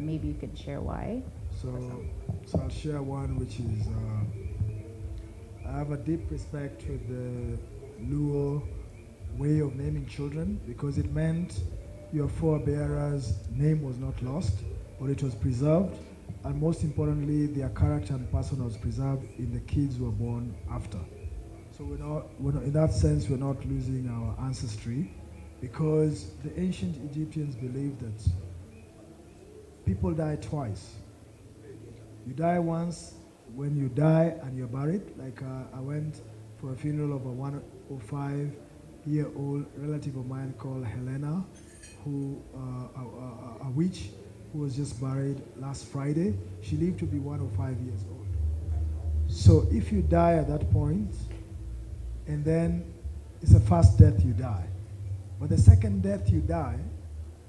maybe you can share why. So I'll share one, which is I have a deep respect for the Luo way of naming children because it meant your forebearers' name was not lost, but it was preserved, and most importantly, their character and person was preserved in the kids who were born after. So we're not, in that sense, we're not losing our ancestry, because the ancient Egyptians believed that people die twice. You die once when you die and you're buried. Like I went for a funeral of a 105-year-old relative of mine called Helena, who a witch who was just buried last Friday. She lived to be 105 years old. So if you die at that point, and then it's a first death you die. But the second death you die,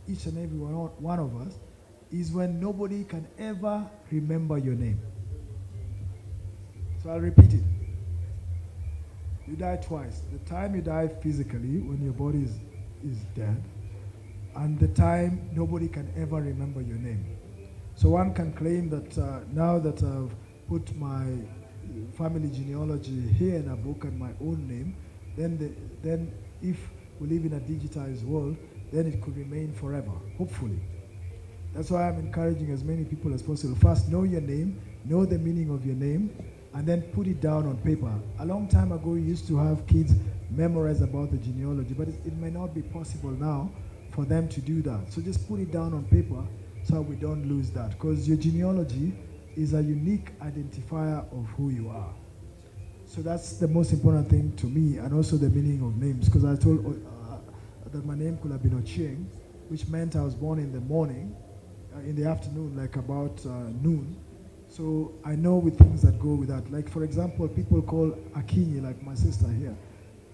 each and every one of us, is when nobody can ever remember your name. So I'll repeat it. You die twice. The time you die physically, when your body is dead, and the time nobody can ever remember your name. So one can claim that now that I've put my family genealogy here in a book and my own name, then if we live in a digitized world, then it could remain forever, hopefully. That's why I'm encouraging as many people as possible. First, know your name, know the meaning of your name, and then put it down on paper. A long time ago, we used to have kids memorize about the genealogy, but it may not be possible now for them to do that. So just put it down on paper so we don't lose that, because your genealogy is a unique identifier of who you are. So that's the most important thing to me, and also the meaning of names, because I told that my name could have been Ochieng, which meant I was born in the morning, in the afternoon, like about noon. So I know with things that go with that. Like, for example, people call Akinyi, like my sister here.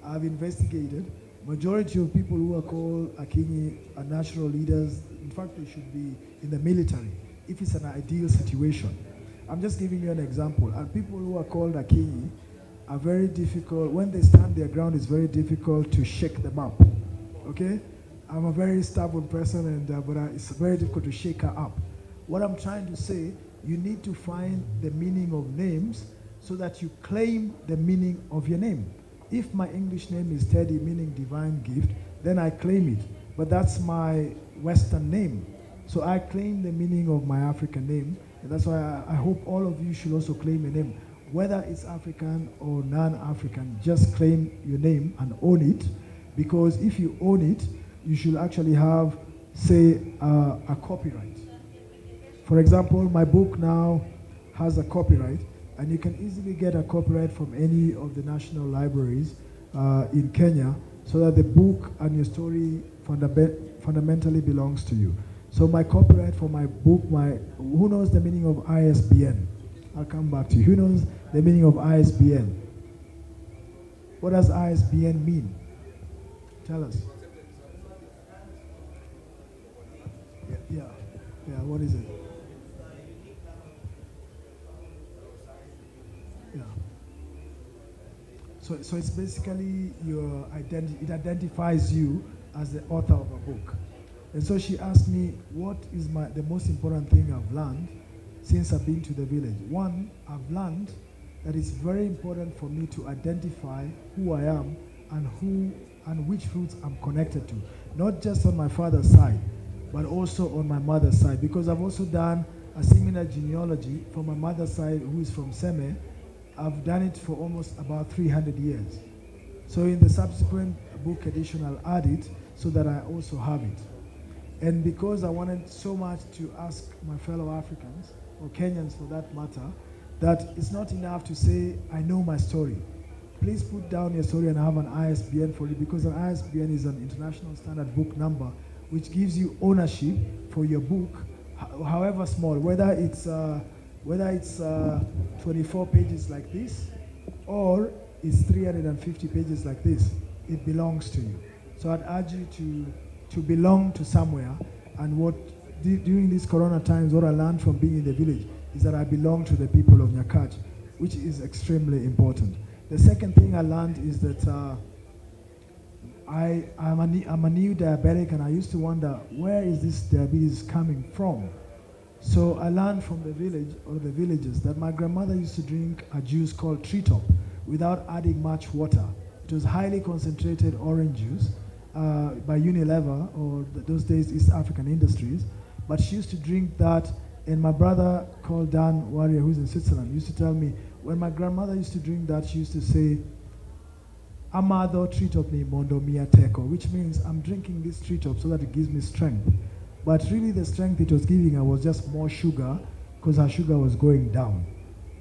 I've investigated. Majority of people who are called Akinyi are natural leaders. In fact, they should be in the military, if it's an ideal situation. I'm just giving you an example. And people who are called Akinyi are very difficult. When they stand their ground, it's very difficult to shake them up. Okay? I'm a very stubborn person, and but it's very difficult to shake her up. What I'm trying to say, you need to find the meaning of names so that you claim the meaning of your name. If my English name is Teddy, meaning divine gift, then I claim it. But that's my Western name. So I claim the meaning of my African name. And that's why I hope all of you should also claim a name. Whether it's African or non-African, just claim your name and own it. Because if you own it, you should actually have, say, a copyright. For example, my book now has a copyright, and you can easily get a copyright from any of the national libraries in Kenya, so that the book and your story fundamentally belongs to you. So my copyright for my book, who knows the meaning of ISBN? I'll come back to you. Who knows the meaning of ISBN? What does ISBN mean? Tell us. Yeah, what is it? Yeah. So it's basically your identity. It identifies you as the author of a book. And so she asked me, what is the most important thing I've learned since I've been to the village? One, I've learned that it's very important for me to identify who I am and which roots I'm connected to. Not just on my father's side, but also on my mother's side. Because I've also done a similar genealogy for my mother's side, who is from Seme. I've done it for almost about 300 years. So in the subsequent book edition, I'll add it so that I also have it. And because I wanted so much to ask my fellow Africans, or Kenyans for that matter, that it's not enough to say, I know my story. Please put down your story and have an ISBN for it, because an ISBN is an international standard book number, which gives you ownership for your book, however small, whether it's 24 pages like this, or it's 350 pages like this. It belongs to you. So I'd urge you to belong to somewhere, and what during these corona times, what I learned from being in the village is that I belong to the people of Nyakach, which is extremely important. The second thing I learned is that I'm a new diabetic, and I used to wonder, where is this diabetes coming from? So I learned from the village, or the villages, that my grandmother used to drink a juice called treetop without adding much water. It was highly concentrated orange juice by Unilever, or those days East African Industries. But she used to drink that, and my brother called Dan Waria, who's in Switzerland, used to tell me, when my grandmother used to drink that, she used to say, Amado treetop ni mondo mia teko, which means I'm drinking this treetop so that it gives me strength. But really the strength it was giving her was just more sugar, because her sugar was going down.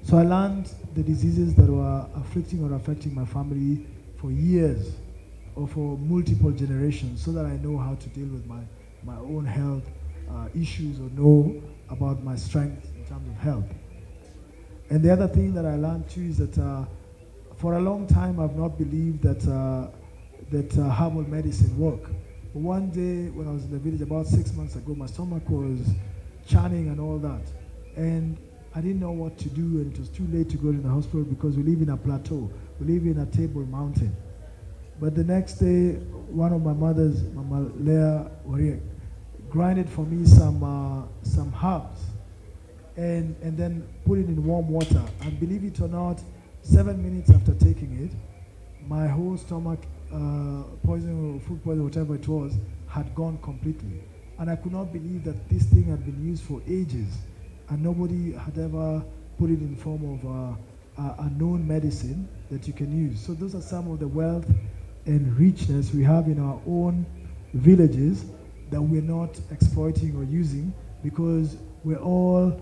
So I learned the diseases that were afflicting or affecting my family for years, or for multiple generations, so that I know how to deal with my own health issues, or know about my strength in terms of health. And the other thing that I learned too is that for a long time I've not believed that herbal medicine work. But one day when I was in the village about 6 months ago, my stomach was churning and all that. And I didn't know what to do, and it was too late to go to the hospital because we live in a plateau. We live in a table mountain. But the next day, one of my mothers, Mama Leah Waria, grinded for me some herbs and then put it in warm water. And believe it or not, 7 minutes after taking it, my whole stomach poison or food poison, whatever it was, had gone completely. And I could not believe that this thing had been used for ages, and nobody had ever put it in form of a known medicine that you can use. So those are some of the wealth and richness we have in our own villages that we're not exploiting or using, because we're all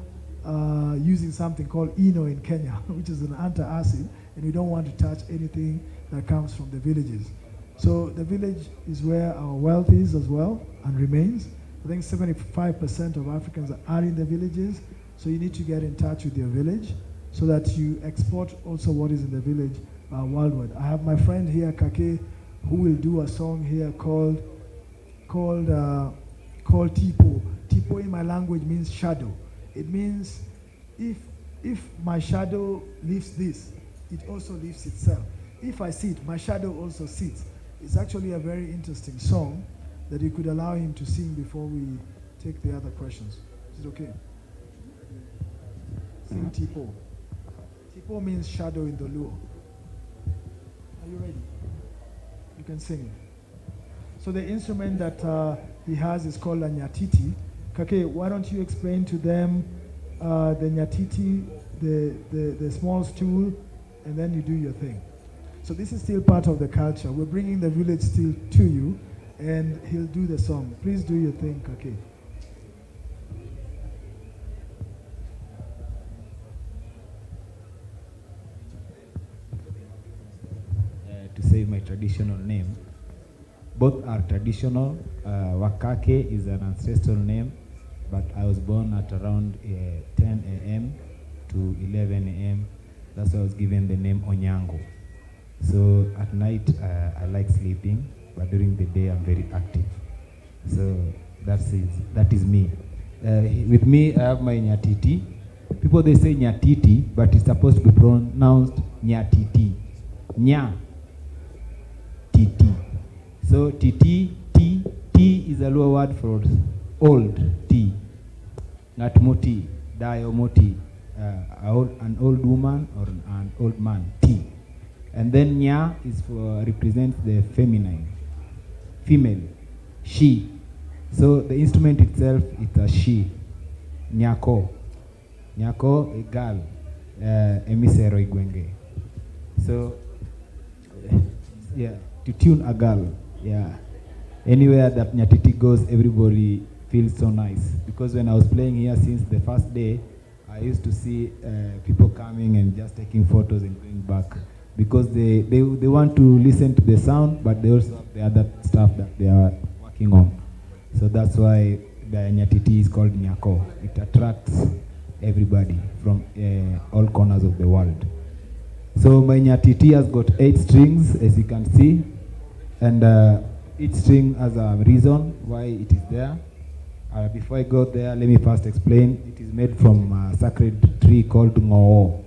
using something called Eno in Kenya, which is an antacid, and we don't want to touch anything that comes from the villages. So the village is where our wealth is as well, and remains. I think 75% of Africans are in the villages, so you need to get in touch with your village so that you export also what is in the village worldwide. I have my friend here, Kake, who will do a song here called Tipo. Tipo in my language means shadow. It means if my shadow lifts this, it also lifts itself. If I sit, my shadow also sits. It's actually a very interesting song that you could allow him to sing before we take the other questions. Is it okay? Sing Tipo. Tipo means shadow in the Luo. Are you ready? You can sing it. So the instrument that he has is called a nyatiti. Kake, why don't you explain to them the nyatiti, the small stool, and then you do your thing. So this is still part of the culture. We're bringing the village still to you, and he'll do the song. Please do your thing, Kake. To save my traditional name. Both are traditional. Wakake is an ancestral name, but I was born at around 10 a.m. to 11 a.m. That's why I was given the name Onyango. So at night I like sleeping, but during the day I'm very active. So that is me. With me I have my nyatiti. People they say nyatiti, but it's supposed to be pronounced nyatiti. Nya titi. So titi, T is a lower word for old, T. Natmoti, diomoti, an old woman or an old man, T. And then nya is for represents the feminine, female, she. So the instrument itself is a she, nyako. Nyako, a girl, emisero igwenge. So, yeah, to tune a girl, yeah. Anywhere that nyatiti goes, everybody feels so nice. Because when I was playing here since the first day, I used to see people coming and just taking photos and going back. Because they want to listen to the sound, but they also have the other stuff that they are working on. So that's why the nyatiti is called nyako. It attracts everybody from all corners of the world. So my nyatiti has got 8 strings, as you can see, and each string has a reason why it is there. Before I go there, let me first explain. It is made from a sacred tree called ngoo.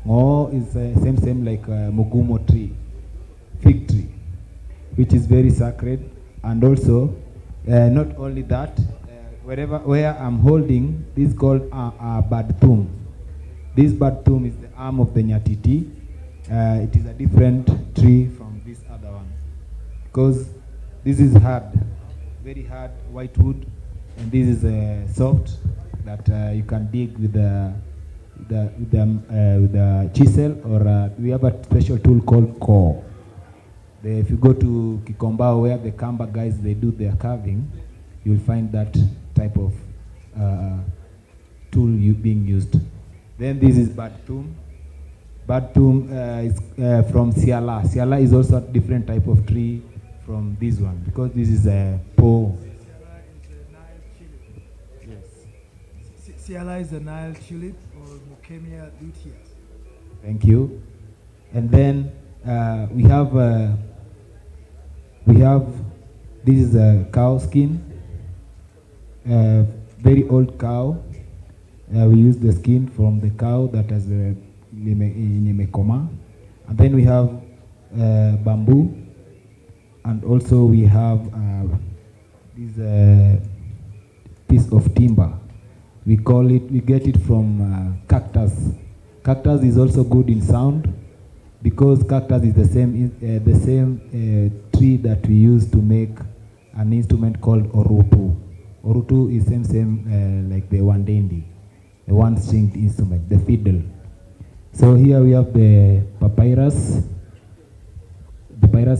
Ngoo is same like mugumo tree, fig tree, which is very sacred. And also, not only that, where I'm holding, this is called a badthum. This badthum is the arm of the nyatiti. It is a different tree from this other one, because this is hard, very hard white wood, and this is soft that you can dig with the chisel, or we have a special tool called core. If you go to Kikomba, where the Kamba guys they do their carving, you'll find that type of tool being used. Then this is badthum. Badthum is from Siala. Siala is also a different type of tree from this one, because this is a po. Siala is the Nile tulip, or Muchemia luteus. Thank you. And then we have this is a cow skin, very old cow. We use the skin from the cow that has Nimekoma. And then we have bamboo, and also we have this piece of timber. We get it from cactus. Cactus is also good in sound, because cactus is the same tree that we use to make an instrument called orutu. Orutu is same like the wandendi, the one-stringed instrument, the fiddle. So here we have the papyrus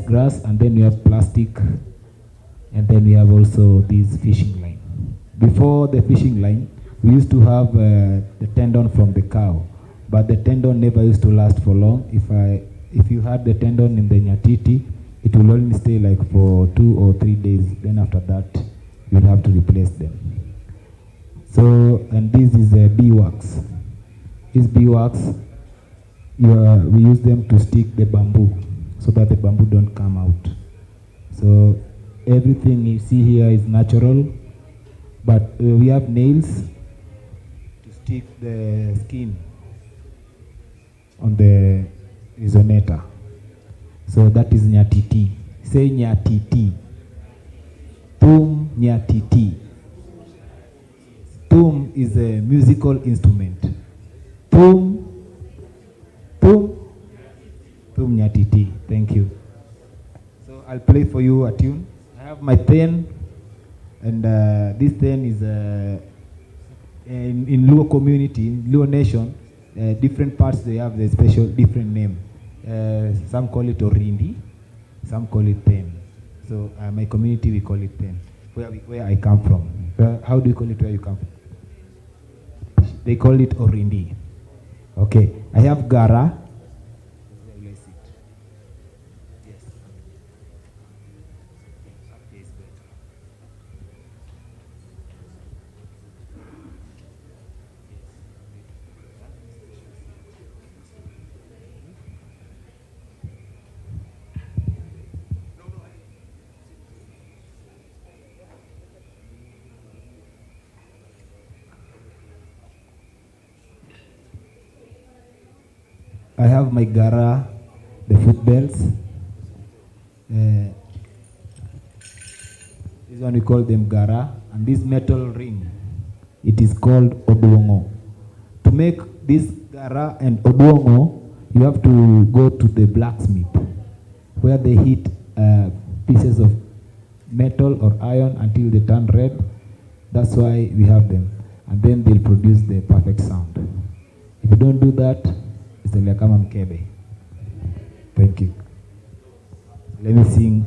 grass, and then we have plastic, and then we have also this fishing line. Before the fishing line, we used to have the tendon from the cow, but the tendon never used to last for long. If you had the tendon in the nyatiti, it will only stay like for 2 or 3 days. Then after that, you'll have to replace them. So, and this is beeswax. These beeswax, we use them to stick the bamboo, so that the bamboo don't come out. So everything you see here is natural, but we have nails to stick the skin on the resonator. So that is nyatiti. Say nyatiti. Tum nyatiti. Tum is a musical instrument. Tum nyatiti. Thank you. So I'll play for you a tune. I have my pen, and this pen is in Luo community, in Luo nation. Different parts they have the special different name. Some call it orindi, some call it pen. So my community we call it pen. Where I come from. How do you call it where you come from? They call it orindi. Okay, I have gara. I have my gara, the foot belts. This one we call them gara, and this metal ring, it is called oduongo. To make this gara and oduongo, you have to go to the blacksmith, where they heat pieces of metal or iron until they turn red. That's why we have them, and then they'll produce the perfect sound. If you don't do that, it's like kama mkebe. Thank you. Let me sing.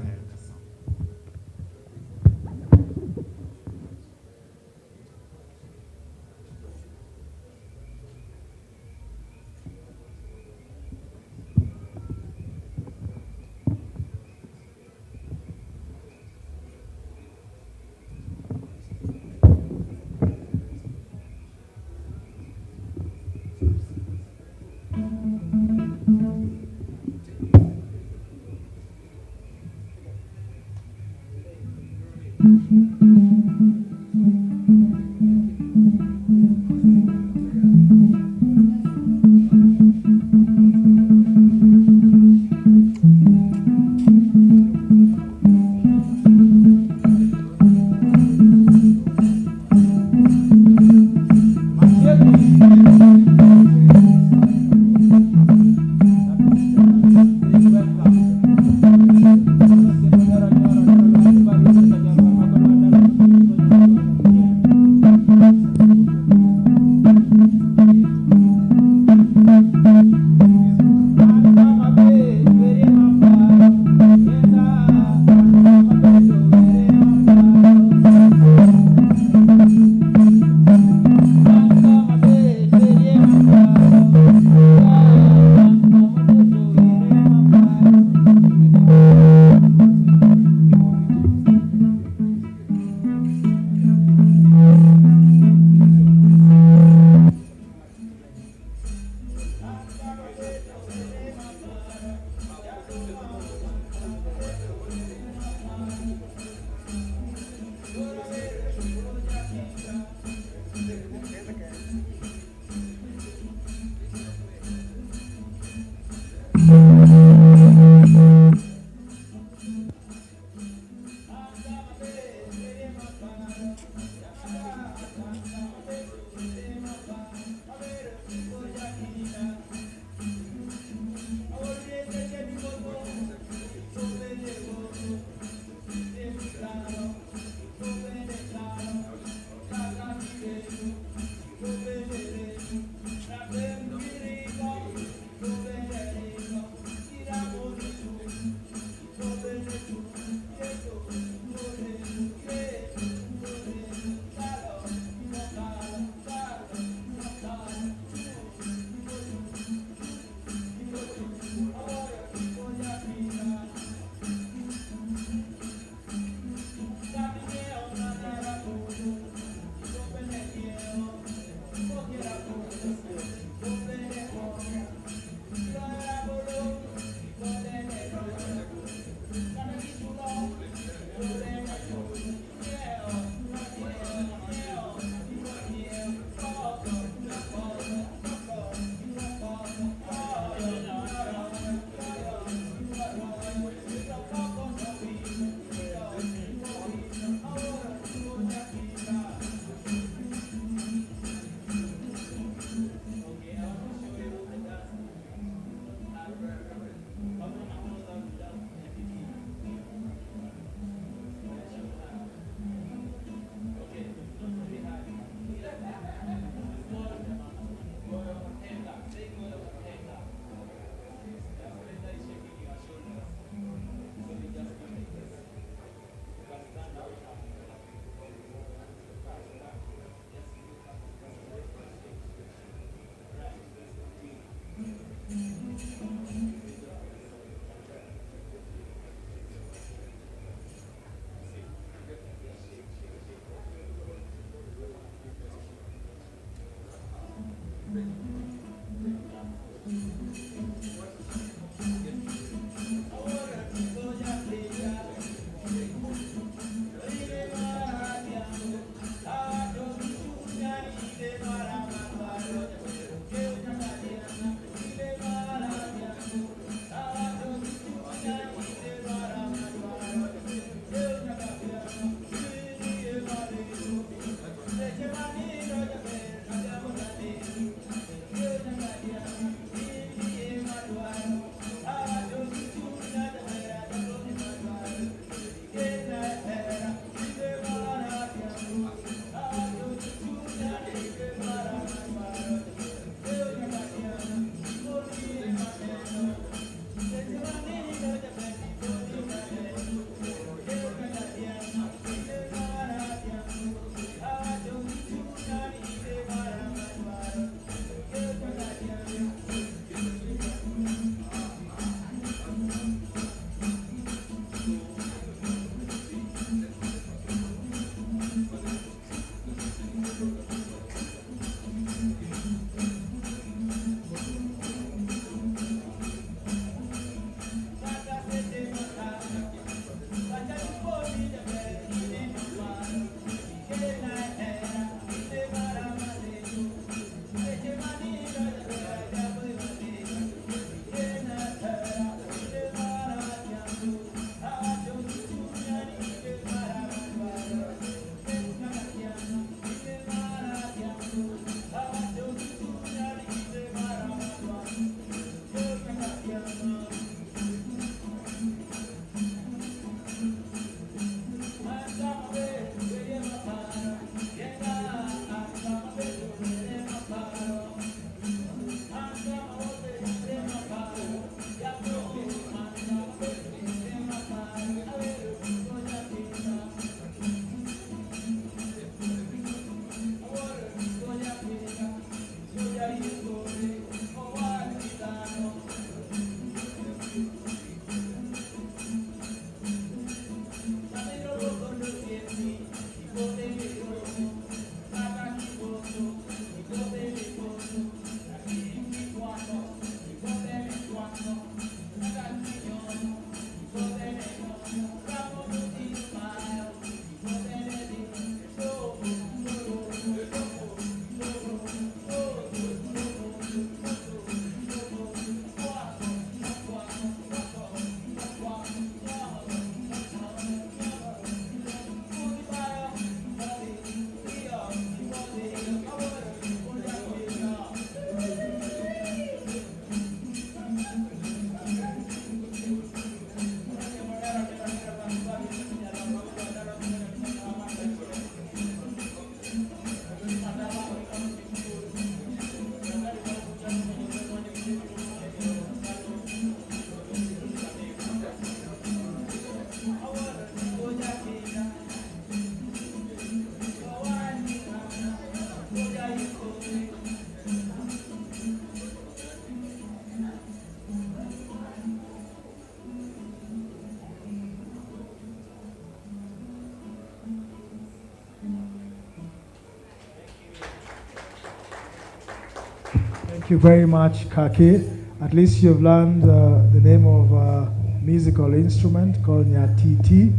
Thank you very much, Kake. At least you've learned the name of a musical instrument called Nyatiti.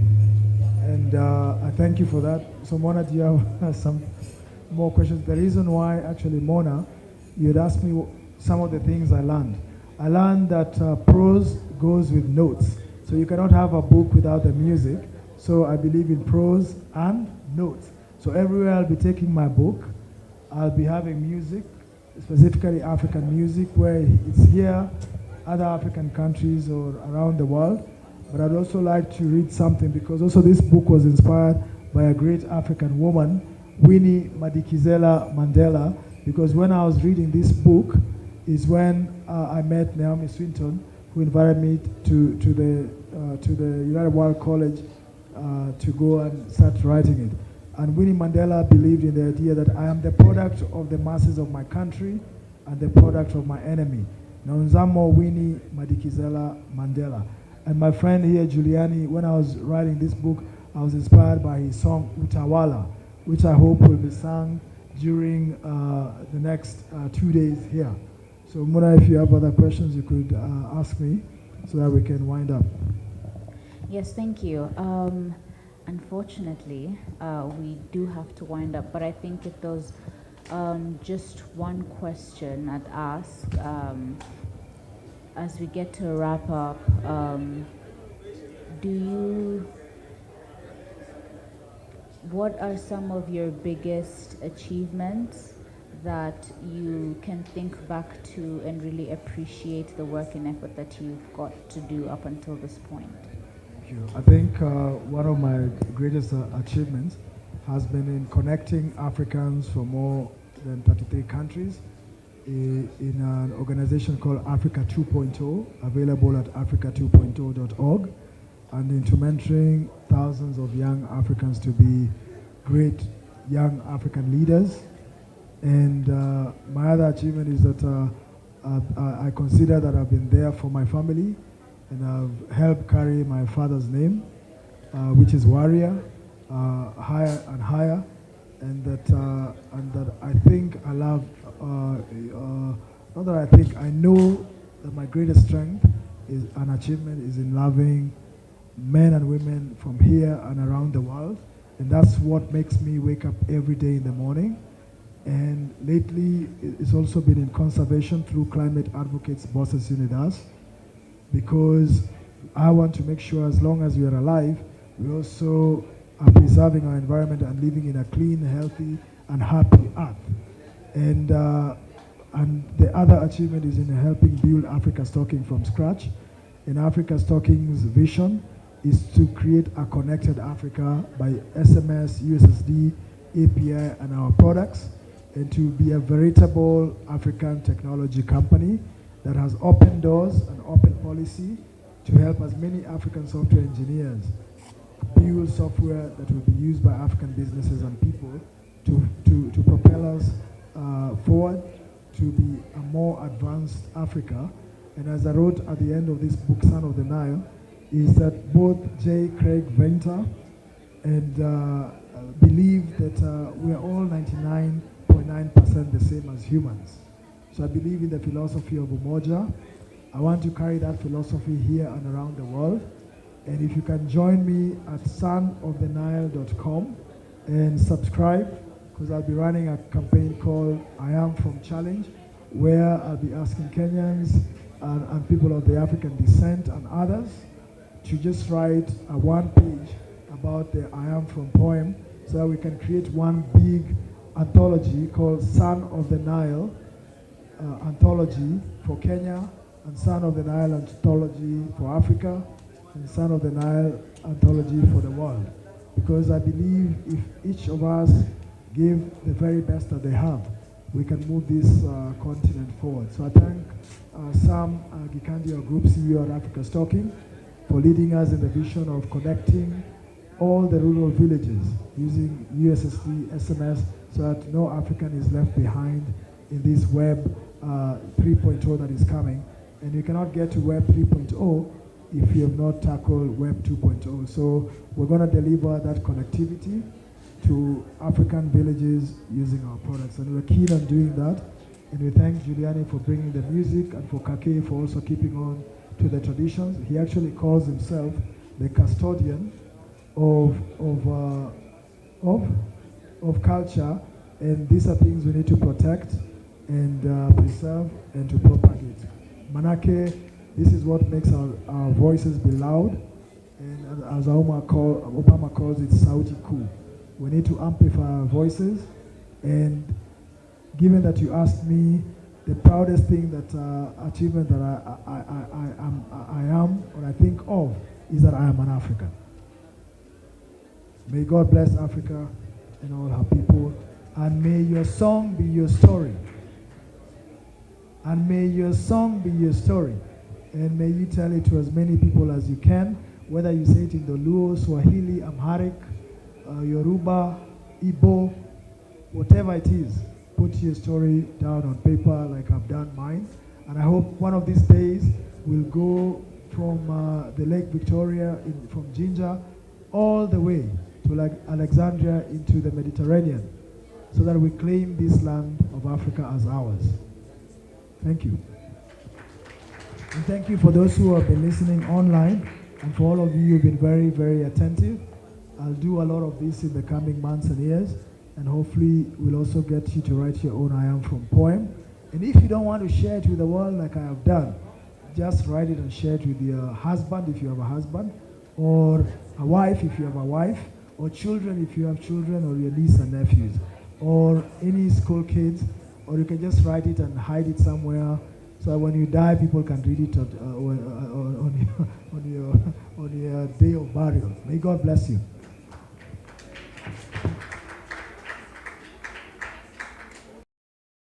And I thank you for that. So Mona, do you have some more questions? The reason why, actually, Mona, you had asked me some of the things I learned. I learned that prose goes with notes. So you cannot have a book without the music. So I believe in prose and notes. So everywhere I'll be taking my book, I'll be having music, specifically African music, where it's here, other African countries or around the world. But I'd also like to read something, because also this book was inspired by a great African woman, Winnie Madikizela Mandela, because when I was reading this book is when I met Naomi Swinton, who invited me to the United World College to go and start writing it. And Winnie Mandela believed in the idea that I am the product of the masses of my country and the product of my enemy. Nonzamo Winnie Madikizela Mandela. And my friend here, Giuliani, when I was writing this book, I was inspired by his song Utawala, which I hope will be sung during the next 2 days here. So Muna, if you have other questions, you could ask me so that we can wind up. Yes, thank you. Unfortunately, we do have to wind up, but I think if there's just one question I'd ask as we get to wrap up, what are some of your biggest achievements that you can think back to and really appreciate the work and effort that you've got to do up until this point? Thank you. I think one of my greatest achievements has been in connecting Africans from more than 33 countries in an organization called Africa 2.0, available at africa2.0.org, and into mentoring thousands of young Africans to be great young African leaders. And my other achievement is that I consider that I've been there for my family, and I've helped carry my father's name, which is Waria, higher and higher, and that I think I love. Not that I think, I know that my greatest strength is an achievement is in loving men and women from here and around the world, and that's what makes me wake up every day in the morning. And lately, it's also been in conservation through Climate Advocates Bosses Unidas, because I want to make sure as long as we are alive, we also are preserving our environment and living in a clean, healthy, and happy earth. And the other achievement is in helping build Africastalking from scratch. And Africastalking's vision is to create a connected Africa by SMS, USSD, API, and our products, and to be a veritable African technology company that has open doors and open policy to help as many African software engineers build software that will be used by African businesses and people to propel us forward to be a more advanced Africa. And as I wrote at the end of this book, Son of the Nile, is that both J. Craig Venter and believe that we are all 99.9% the same as humans. So I believe in the philosophy of Umoja. I want to carry that philosophy here and around the world. And if you can join me at sonofthenile.com and subscribe, because I'll be running a campaign called I Am From Challenge, where I'll be asking Kenyans and people of the African descent and others to just write a one page about the I Am From poem, so that we can create one big anthology called Son of the Nile Anthology for Kenya, and Son of the Nile Anthology for Africa, and Son of the Nile Anthology for the world. Because I believe if each of us give the very best that they have, we can move this continent forward. So I thank Sam Gikandi, our Group CEO at Africastalking, for leading us in the vision of connecting all the rural villages using USSD, SMS, so that no African is left behind in this Web 3.0 that is coming. And you cannot get to Web 3.0 if you have not tackled Web 2.0. So we're going to deliver that connectivity to African villages using our products. And we're keen on doing that. And we thank Giuliani for bringing the music and for Kake for also keeping on to the traditions. He actually calls himself the custodian of culture, and these are things we need to protect and preserve and to propagate. Manake, this is what makes our voices be loud, and as Obama calls it, sauti kuu. We need to amplify our voices, and given that you asked me, the proudest thing achievement that I am, or I think of, is that I am an African. May God bless Africa and all her people, and may your song be your story. And may your song be your story. And may you tell it to as many people as you can, whether you say it in the Luo, Swahili, Amharic, Yoruba, Igbo, whatever it is. Put your story down on paper like I've done mine. And I hope one of these days we'll go from the Lake Victoria, from Jinja, all the way to Alexandria into the Mediterranean, so that we claim this land of Africa as ours. Thank you. And thank you for those who have been listening online, and for all of you who've been very, very attentive. I'll do a lot of this in the coming months and years, and hopefully we'll also get you to write your own I Am From poem. And if you don't want to share it with the world like I have done, just write it and share it with your husband if you have a husband, or a wife if you have a wife, or children if you have children, or your niece and nephews, or any school kids, or you can just write it and hide it somewhere, so that when you die, people can read it on your day of burial. May God bless you.